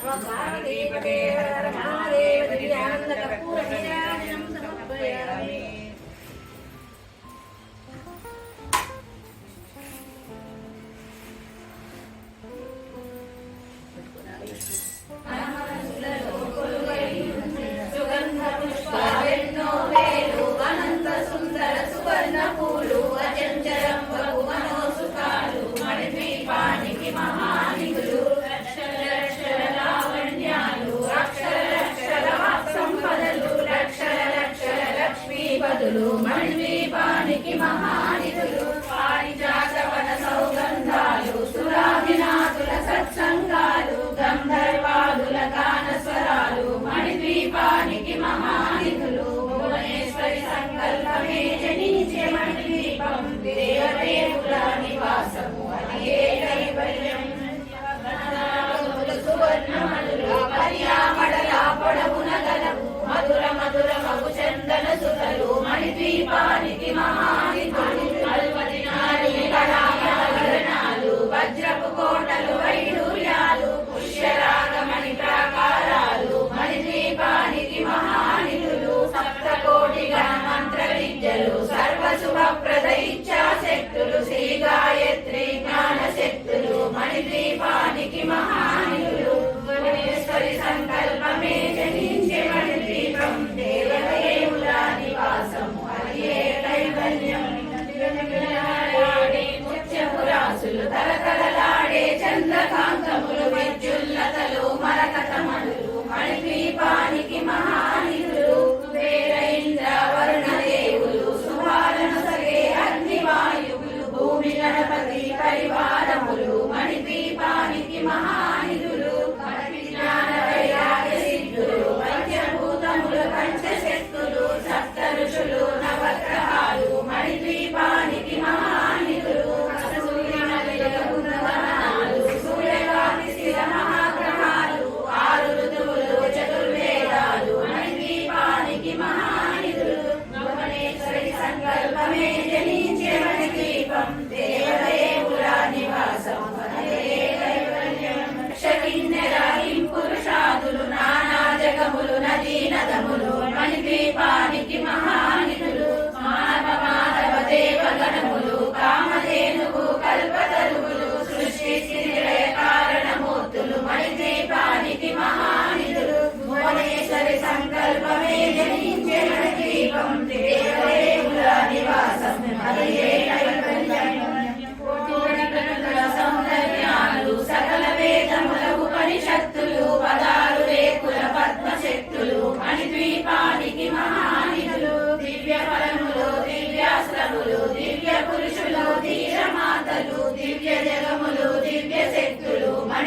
మహాదేవ హర మహాదేవ దివ్యానంద కర్పూర నీరాజనం సమర్పయామి సుగంధ పుష్పాలెన్నో వేలు అనంత సుందర సువర్ణ పూలు అచంచలం బహు మనోసుఖాలు మణిద్వీపానికి మహానిధులు లక్షల లావణ్యాలు అక్షర సంపదలు లక్షల లక్ష్మీపదులు మణిద్వీపానికి మహానిధులు పారిజాతవన సౌగంధాలు సురాభినాథుల సత్సంగాలు గంధర్వాదుల గాన స్వరాలు మణిద్వీపానికి మహానిధులు భువనేశ్వరి సంకల్పమే జనించే మణిద్వీపం దేవదేవుల నివాసము అదే కైవల్యం సువర్ణమనుల పర్యామడల పొడవున గలవు మధుర మధుర మగు చందన సుతలు మణిద్వీపానికి మహానిధులు అల్వది నారీ కళాభరణాలు వజ్రపు కోటలు వైడూర్యాలు పుష్యరాగమణి ప్రాకారాలు మణిద్వీపానికి మహానిధులు సప్తకోటి గణ మంత్ర విద్యలు సర్వశుభప్రద ఇచ్ఛాశక్తులు శ్రీ గాయత్రి జ్ఞాన శక్తులు మణిద్వీపానికి మహానిధులు భువనేశ్వరి సంకల్పమే జనించే మణిద్వీపం దేవదేవుల నివాసము అదే కైవల్యం ముత్యపురాసులు తలతలలాడే చంద్రకాంతములు విద్యుల్లతలు మరకతమణులు మణిద్వీపానికి మహానిధులు కుబేరైంద్ర వరుణ దేవులు శుభాలను సగే అగ్నివాయువులు భూమి గణపతి పరివారములు మణిద్వీపానికి మహానిధులు జ్ఞాన వైరాగ్య సిద్ధులు పంచభూతములు పంచశక్తులు సప్త ఋషులు నవగ్రహాలు మణిద్వీపానికి మహానిధులు సూర్యకాంతి స్థిర మహాగ్రహాలు ఆరు ఋతువులు చతుర్వేదాలు మణిద్వీపానికి మహానిధులు భువనేశ్వరి సంకల్పమే జనించే మణిద్వీపం దేవదేవుల నివాసం అదే కైవల్యం కిన్నెరాహిం పురుషాదులు నానా జగములు నదీ నదములు మణిద్వీపానికి మహానిధులు మానవ మాధవ దేవగణములు కామధేనువు కల్పతరువులు సృష్టి స్థితిలయ కారణమూర్తులు మణిద్వీపానికి మహానిధులు భువనేశ్వరి సంకల్పమే జనించే మణిద్వీపం దేవదేవుల నివాసం అదే కైవల్యం సౌందర్య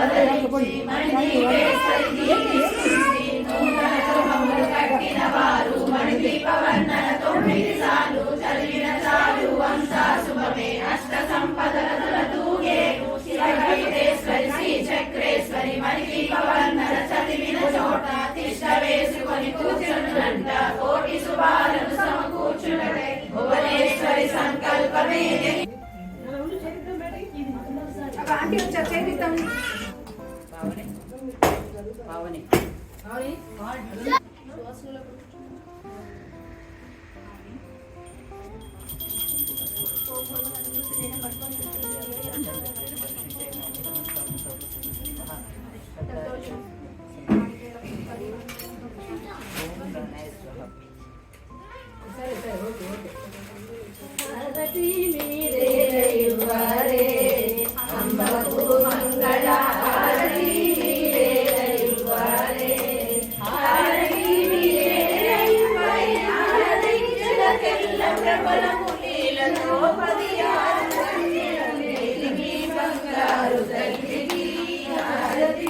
సంపదలిచ్చి మణిదీపేశ్వరి దీవిస్తుంది. నూతన శుభములు కట్టిన వారు మణిదీప వర్ణన 9 సార్లు చదివిన చాలు అంతా శుభమే. అష్ట సంపదల తూగేరు శివపీఠేశ్వరి శ్రీ చక్రేశ్వరి మణిదీప వర్ణన చదివిన చోట తిష్ట వేసుకొని కూర్చునునంట. కోటి శుభాలను సమకూర్చునటే భువనేశ్వరి సంకల్పమే. ఆంటీ వచ్చారు చేపిద్దాం. పావని హారతి మీరే ఇవ్వరే అంబకు మంగళ హారతి మీరే ఇవ్వరే హారతి మీరే ఇవ్వరే హారతించులకెల్ల ప్రబలము నీలతో 16 వెలిగి బంగారు తల్లికి హారతి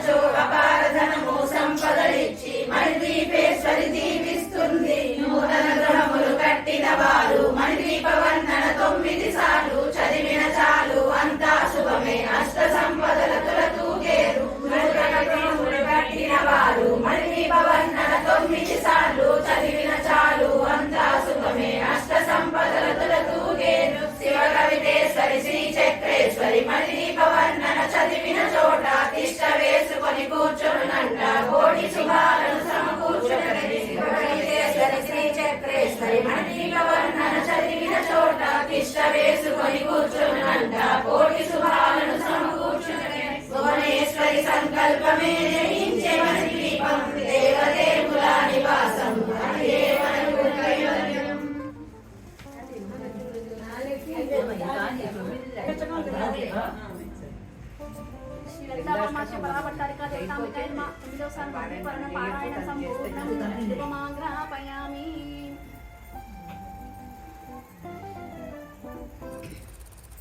ఉన్నచో అపార ధనము సంపదలిచ్చి మణిద్వీపేశ్వరి దీవిస్తుంది. నూతన గృహములు కట్టిన వారు మణిద్వీప వర్ణన 9 సార్లు చదివిన చాలు అంతా శుభమే అష్ట సంపదల తులతూగేరు. నూతన గృహములు కట్టిన వారు మణిద్వీప వర్ణన 9 సార్లు చదివిన చాలు అంతా శుభమే అష్ట సంపదల తులతూగేరు. శివ కవితేశ్వరి శ్రీ చక్రేశ్వరి మణిద్వీప వర్ణన చదివిన చోట తిష్ట వేసుకొని కూర్చొనునంట కోటి శుభాలను సమకూర్చునని. శివ కవితేశ్వరి శ్రీ చక్రేశ్వరి మణిద్వీప వర్ణన చదివిన చోట తిష్ట వేసుకొని కూర్చొనునంట కోటి శుభాలను సమకూర్చునని. భువనేశ్వరి సంకల్పమే జయించే మణిద్వీపం దేవదేవుల నివాసం అదే మనకు కైవల్యం.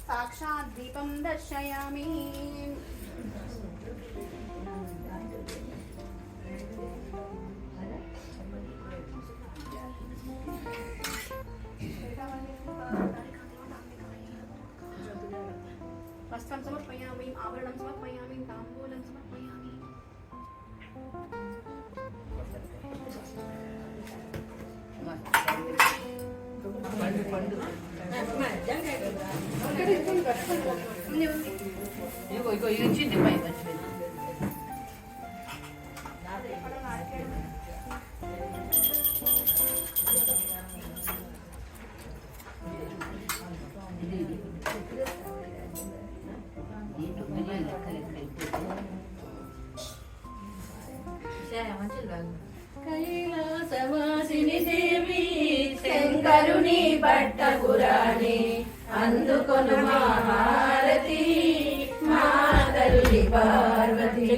సాక్షాత్ దీపం దర్శయామి. వస్త్రం సమర్పయామి, ఆభరణం సమర్పయామి, తాంబూలం సమర్పయామి. ఇగో ఇచ్చింది పై వచ్చింది. కైలాసవాసిని దేవి శంకరుని పట్టపురాణి అందుకొను మహారతి మా తల్లి పార్వతి.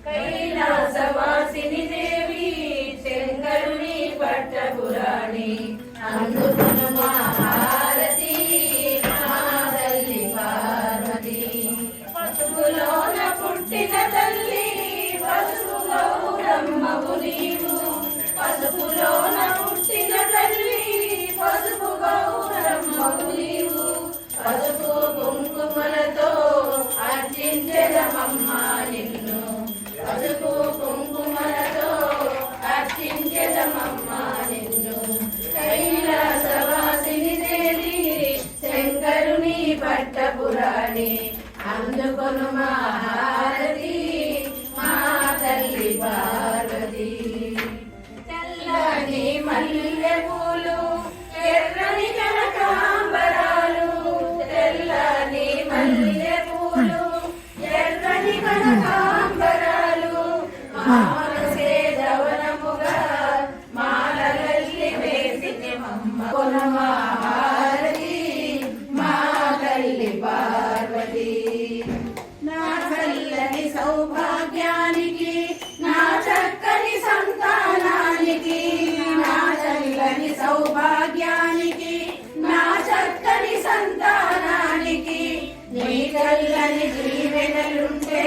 కైలాసవాసిని దేవి శంకరుని పట్టపురాణి అందుకొను మహారతి మా తల్లి పార్వతి. పసుపులోన పుట్టిన తల్లి పసుపు గౌరమ్మవు నీవు. పసుపులోన పుట్టిన తల్లి పసుపు గౌరమ్మవు నీవు. పసుపు కుంకుమలతో అర్చించెదమమ్మ నిన్ను. పసుపు కుంకుమలతో అర్చించెదమమ్మ నిన్ను. కైలాసవాసిని దేవి శంకరుని పట్టపురాణి అందుకొను మహారతి మా తల్లి పార్వతి. తెల్లని మల్లె పూలు ఎర్రని కనకాంబరాలు. తెల్లని మల్లె పూలు ఎర్రని కనకాంబరాలు మానసే ధవనముగా మాలలల్లి వేసినమమ్మ కొను మహారతి మా తల్లి పార్వతి. నా చల్లని సౌభాగ్యానికి నా చక్కని సంతానానికి. నా చల్లని సౌభాగ్యానికి నా చక్కని సంతానానికి నీ చల్లని దీవెనలుంటే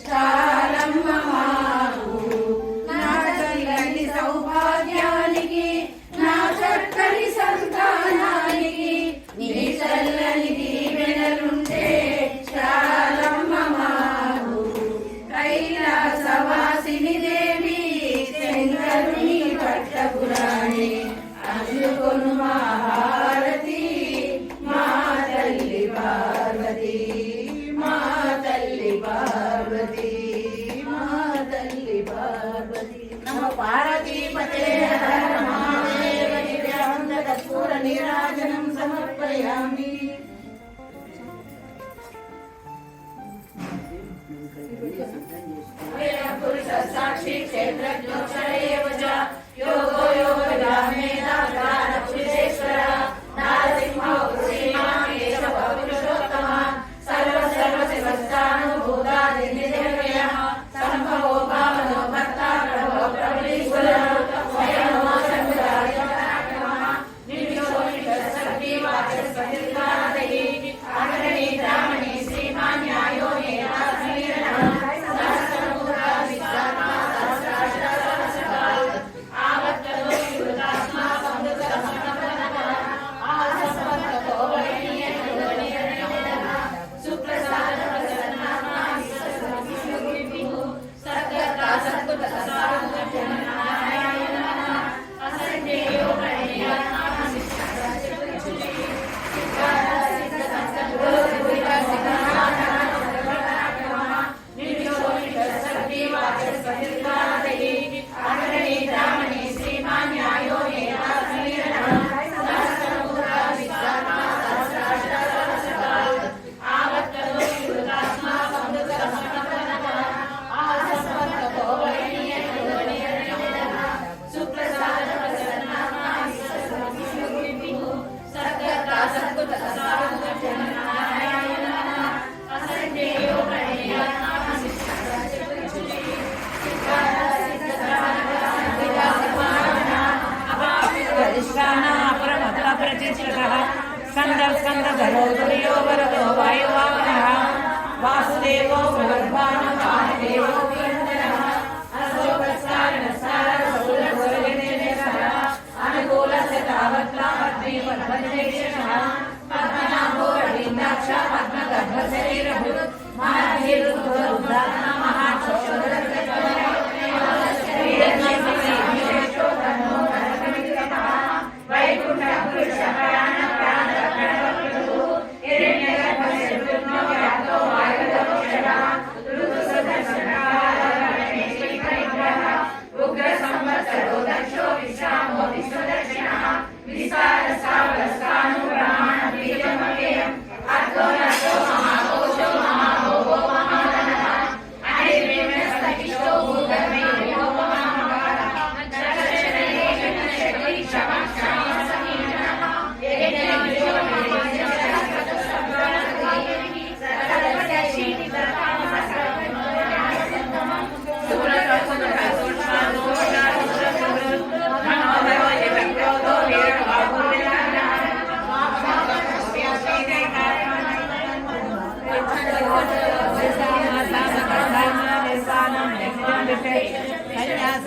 చాలమ్మ మాకు. నా చల్లని సౌభాగ్యానికి నా చక్కని సంతానానికి నీ చల్లని దీవెనలుంటే చాలమ్మ మాకు. కైలాసవాసిని దేవి శంకరుని పట్టపురాణి అందుకొను మహారతి మా తల్లి పార్వతి. మా తల్లి పార్వతి మా తల్లి పార్వతి. నమో పార్వతీపతే హర మహాదేవ దివ్యాంగ కర్పూర నీరాజనం సమర్పయామి. పురుష సాక్షి క్షేత్రజ్ఞోక్షరేవ చ యోగో యోగదా మేధా పురుషేశ్వర నారసింహ శ్రీమాన్ కేశవ పురుషోత్తమ సర్వ సర్వ శివస్థానుభూతాది నిర్దేవయః సంభవో భావనో భర్తా ప్రభో ప్రబలీశ్వర స్వయంభో శంకరాయ నమః. నిర్విశో నిశక్తి వాచస్పతిర్గాదై అగ్రణీ బ్రాహ్మణీ శ్రీమాన్ న్యాయో నేతా సమీరణ సహస్రమూల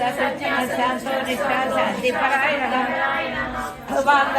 शांतो निष्ठा शांति परायणः भगवान्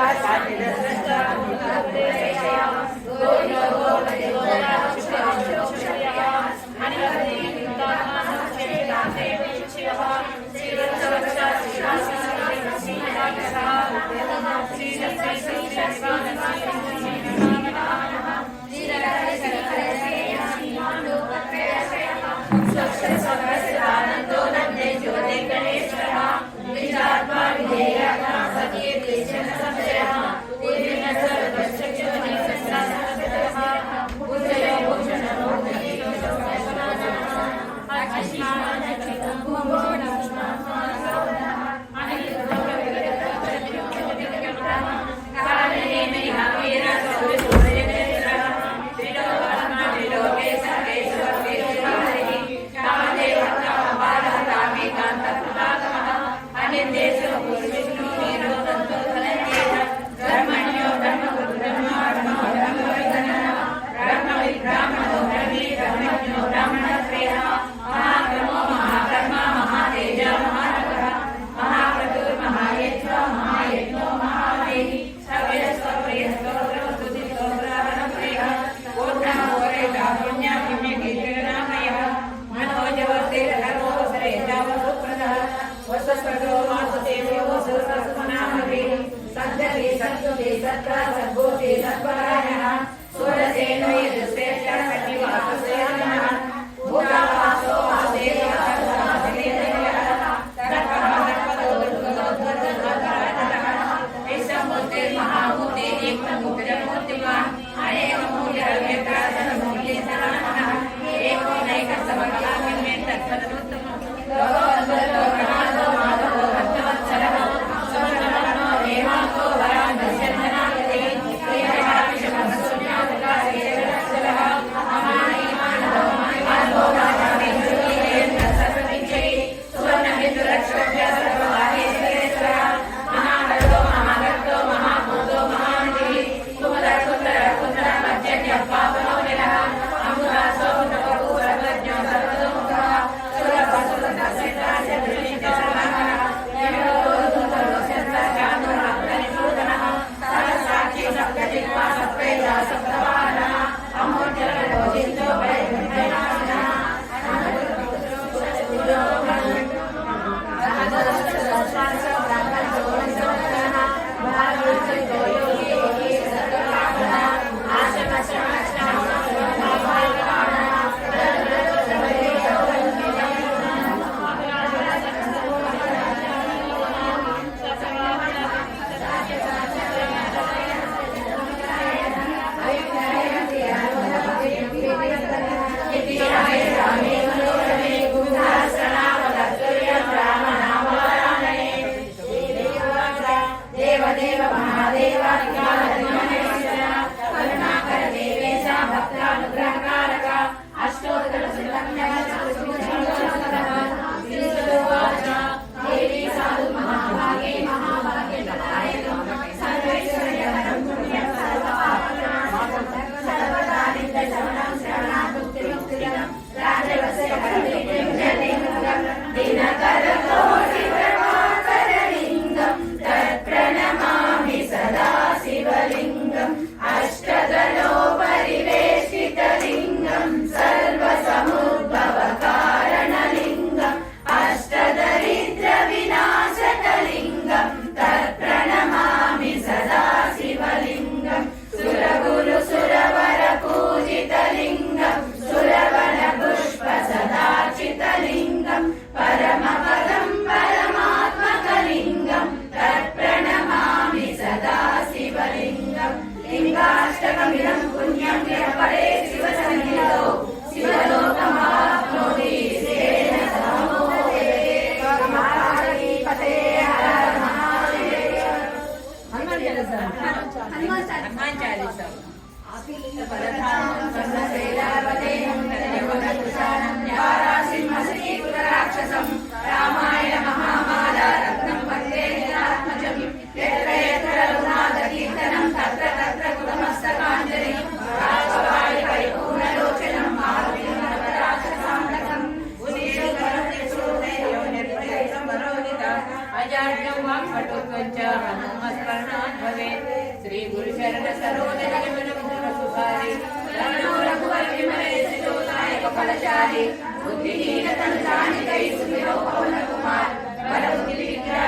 है बुद्धिहीनतनु जानिकै सुमिरो पवन कुमार बल बुद्धि विद्या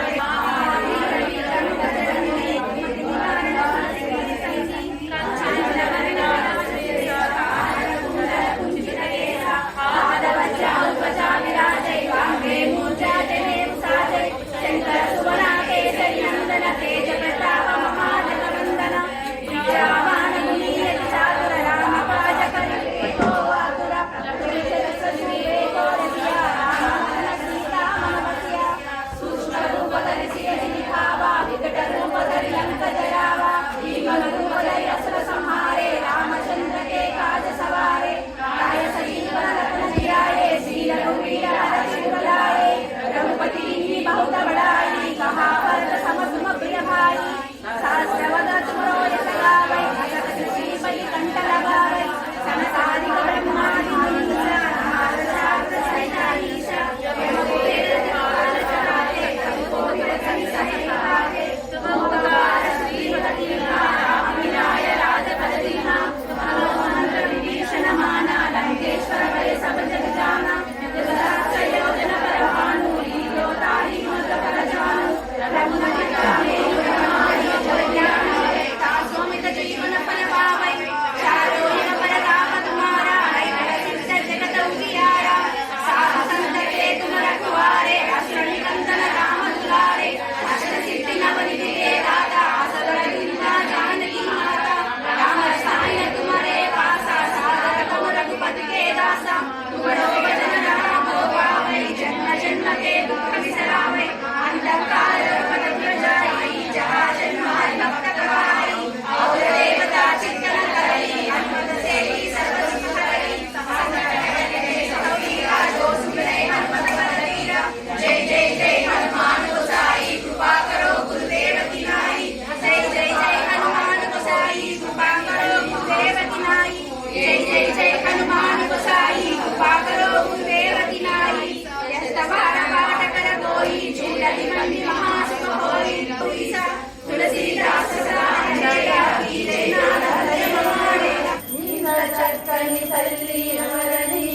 చక్కని తల్లి ఎవరని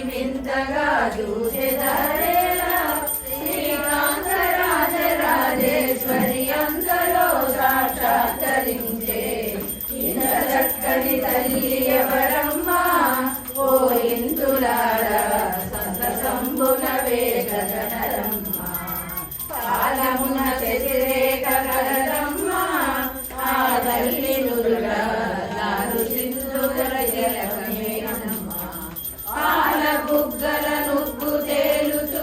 వింతగా చూసెదరేలా శ్రీకాంత రాజరాజేశ్వరి అంతలో సాక్షాత్కరించే ఇంత చక్కని తల్లి ఎవరమ్మా ఓ ఇంతులారా సంతసంబున వేగనరమ్మా కాలమున వ్యతిరేక కలరమ్మా ఆ తల్లి నురుగా నారు పాల బుగ్గల నుగ్గు తేలుచూ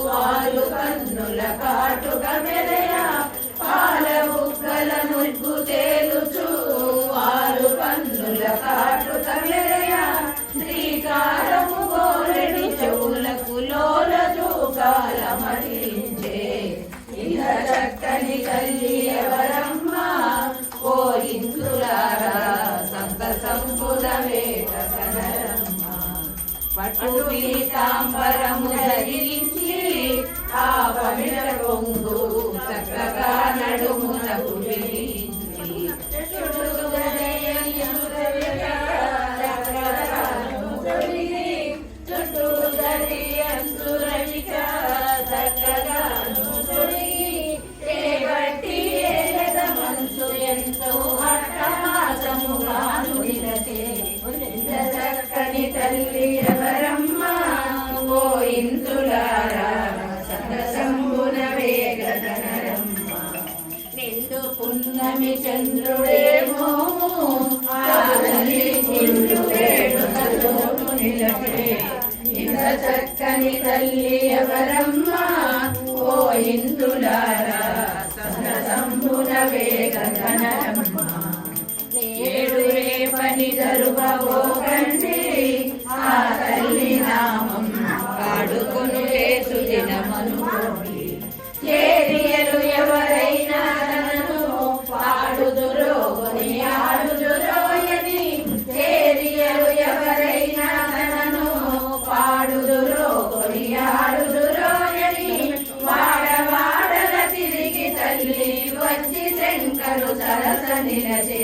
పాలు కన్నుల కాటుక మెరయ పాల బుగ్గల నుగ్గు తేలుచూ పాలు కన్నుల కాటుక మెరయ శ్రీకారము గోరెడి చెవులకు లోల జూకాల మరించే ఇంత చక్కని తల్లి ఎవరమ్మా ఓ ఇందులారా సంతసంబుల వేగనరమ్మ పట్టు పీతాంబరము ధరించి ఆ పవిట కొంగు చక్కగా నడుమునకు విరించి చుట్టూ దరియంతురనిక చక్కగాను తొడిగి చేపట్టి ఏలద మనసు ఎంతో అట్టహాసముగాను నిలతే చక్కని తల్లి ఎవరమ్మా ఓ ఇంతులారా సంతసంబున వేగనరమ్మ నిండు పున్నమి చంద్రుడేమో ఆ తల్లి నిండు వేడుకలోను నిలటే ఇంత చక్కని తల్లి ఎవరమ్మా ఓ ఇంతులారా సంతసంబున వేగనరమ్మ నేడు రేపని జరుగబోకండి ఆ తల్లి నామం పాడుకొను లేసు దినమనుకోండి చేరియలు ఎవరైనా తనను పాడుదురో కొనియాడుదురోయని చేరియలు ఎవరైనా తనను పాడుదురో కొనియాడుదురోయని వాడవాడల తిరిగి తల్లి వచ్చి శంకరు సరస నిలచే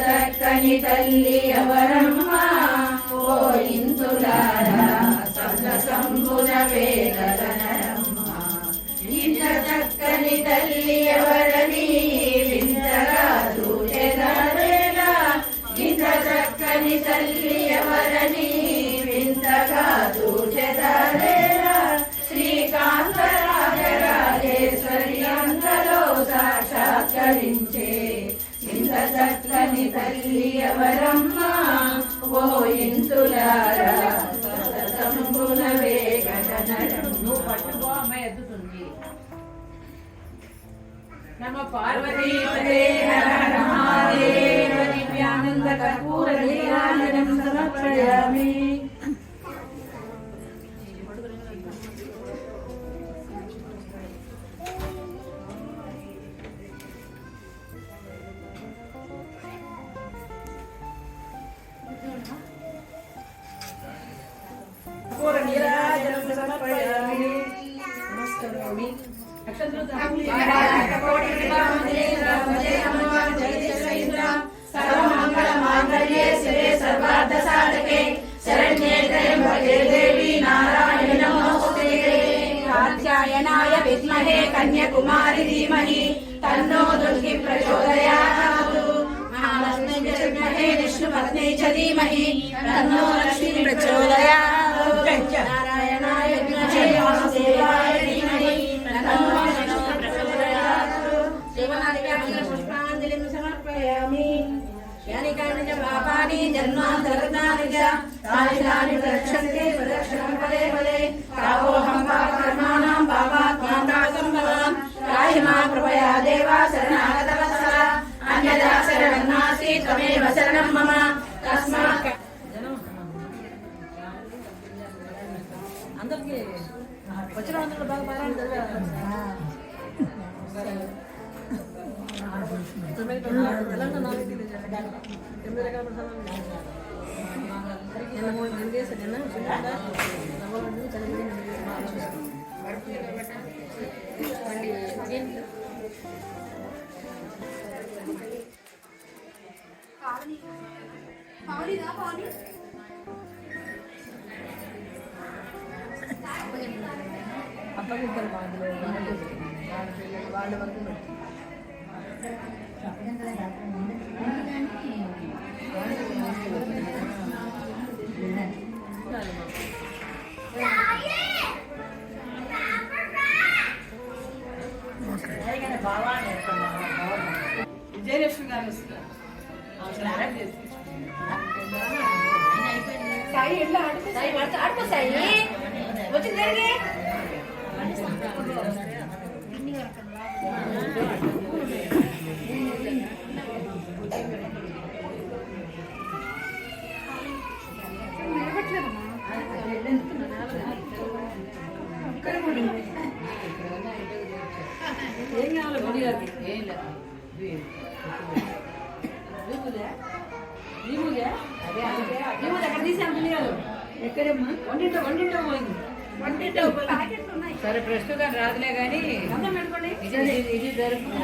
చక్కని తల్లి ఎవరమ్మా ఓ ఇంతులారా చింతులారా సతతంబున వేగగనడం. నువ్వు పట్టుకో అమ్మాయి ఎత్తుతుంది. నమ పార్వతీపదే హర హర మహాదేవ దివ్యానంద కర్పూర నీరాజనం సమర్పయామి. కర్పూర నీరాజనం సమర్పయామి. నమస్కారామి. సర్వమంగళమాంగళ్యే శివే సర్వార్థసాధకే శరణ్యే త్రయంబకే దేవి నారాయణి నమోస్తుతే. కాత్యాయనాయ విద్మహే కన్యాకుమారి ధీమహి తన్నో దుర్గి ప్రచోదయాత్. మహాలక్ష్మీ విద్మహే విష్ణుపత్ని చ ధీమహి తన్నో లక్ష్మీ ప్రచోదయాత్. నారాయణాయ విద్మహే వాసుదేవాయ ధీమహి తన్నో లక్ష్మీ ప్రచోదయాత్. పుష్పాంజలిం సమర్పయామి. యాని కాని చ పాపాని జన్మాంతరతాని చ తాని తాని ప్రదక్షంతే ప్రదక్షిణం పదే పదే. తావోహం పాపకర్మాణం పాపాత్మాంతా సంభవం. త్రాहि మాం కృపయా దేవా శరణాగతవత్సల. అన్యదా శరణం నాస్తి త్వమేవ శరణం మమ. తస్మాత్ అందరికి వచ్చిన అందరూ బాగా పారాయణ చదివారు. తెలంగాణ 8 రకాల ప్రసాదాలు నిన్న 3 చేశారు. నిన్న చదివి అప్పగిద్దరు మాటలు వాళ్ళ వరకు విజయలక్ష్మి గారు వస్తున్నారు. సాయి ఎట్లా ఆడుకో సాయి వచ్చి జరిగే ఏం కావాలి గుడి గారికి? ఏం లేదు ఎక్కడ తీసాను పిల్లలు? ఎక్కడమ్మా? వంటింటో పోయింది. వంటింటో సరే ప్రస్తుతం రాదులే కానీ అర్థం పెట్టుకోండి. ఇది జరుగుతుంది.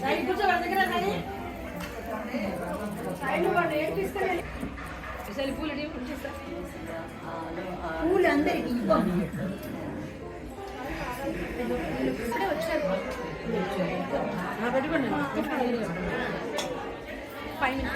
సాయి కూర్చో వాళ్ళ దగ్గర. సాయి పూలు పూలు అందరికి పెట్టుకోండి. పైన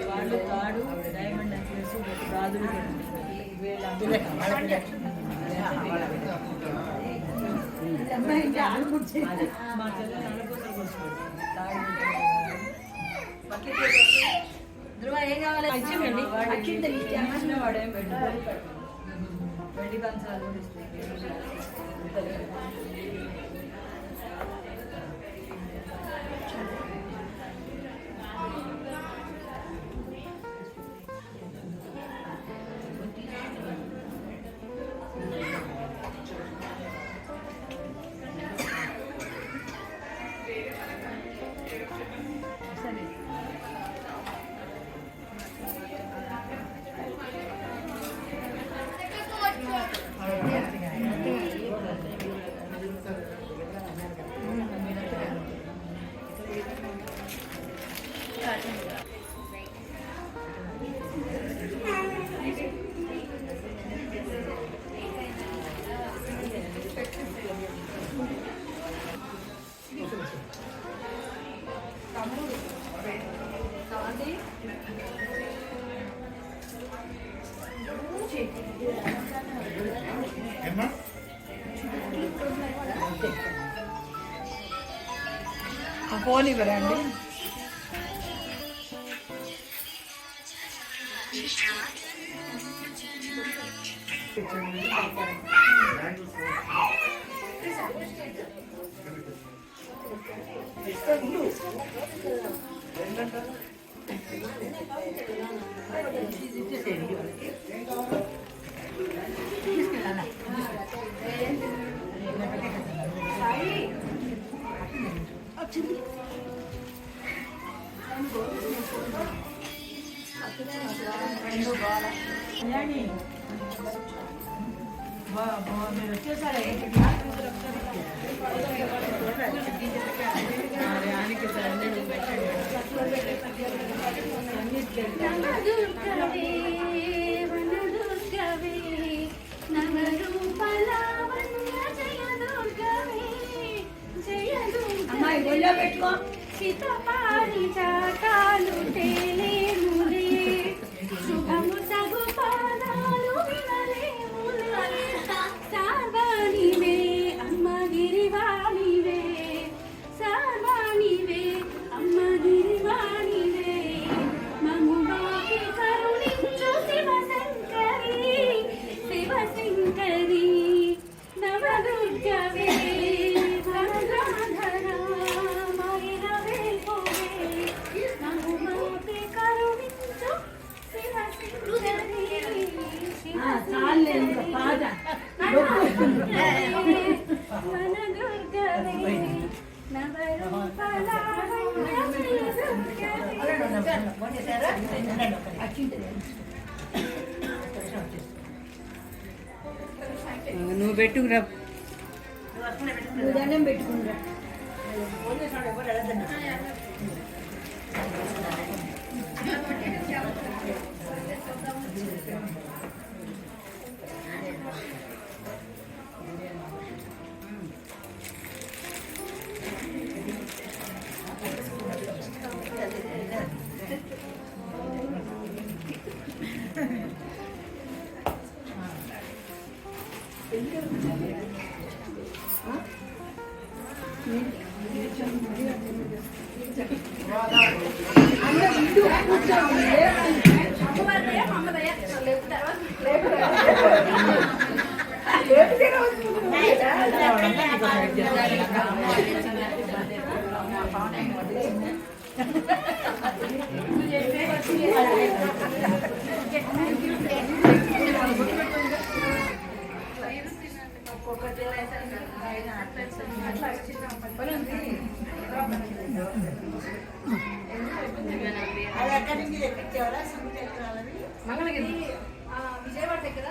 వాళ్ళు తాడు డైమండ్ నెక్లెస్ రాజులు మా చెల్లెలు అనుకోసం ధృవ ఏం కావాలి ఇచ్చేయండి. ఇచ్చిన వాడేం పెట్టారు. వెండి కంచాలు కూడా ఇస్తాయి. ఫోన్ ఇవ్వరండి. మీరు వచ్చేసారా? నవదుర్గవే వనదుర్గవే నవరూపలావణ్య జయ దుర్గవే జయ దుర్గవే సితపారిజాతాలు తేలేములే శుభము సగు పాదాలు వినలేములే సార్వాణివే అమ్మ గిరివాణివే సార్వాణివే అమ్మ గిరివాణివే మమ్మువాకి కరుణించు శివశంకరి శివశంకరి నవదుర్గవే వరదాధరా మైరవే పోవే మమ్మువాకి కరుణించు శివశంకరి వనదుర్గవే నువ్వు పెట్టుకురా. దండం పెట్టుకుంటా. మంగళగిరి విజయవాడ దగ్గర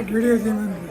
వీడియో తీయమని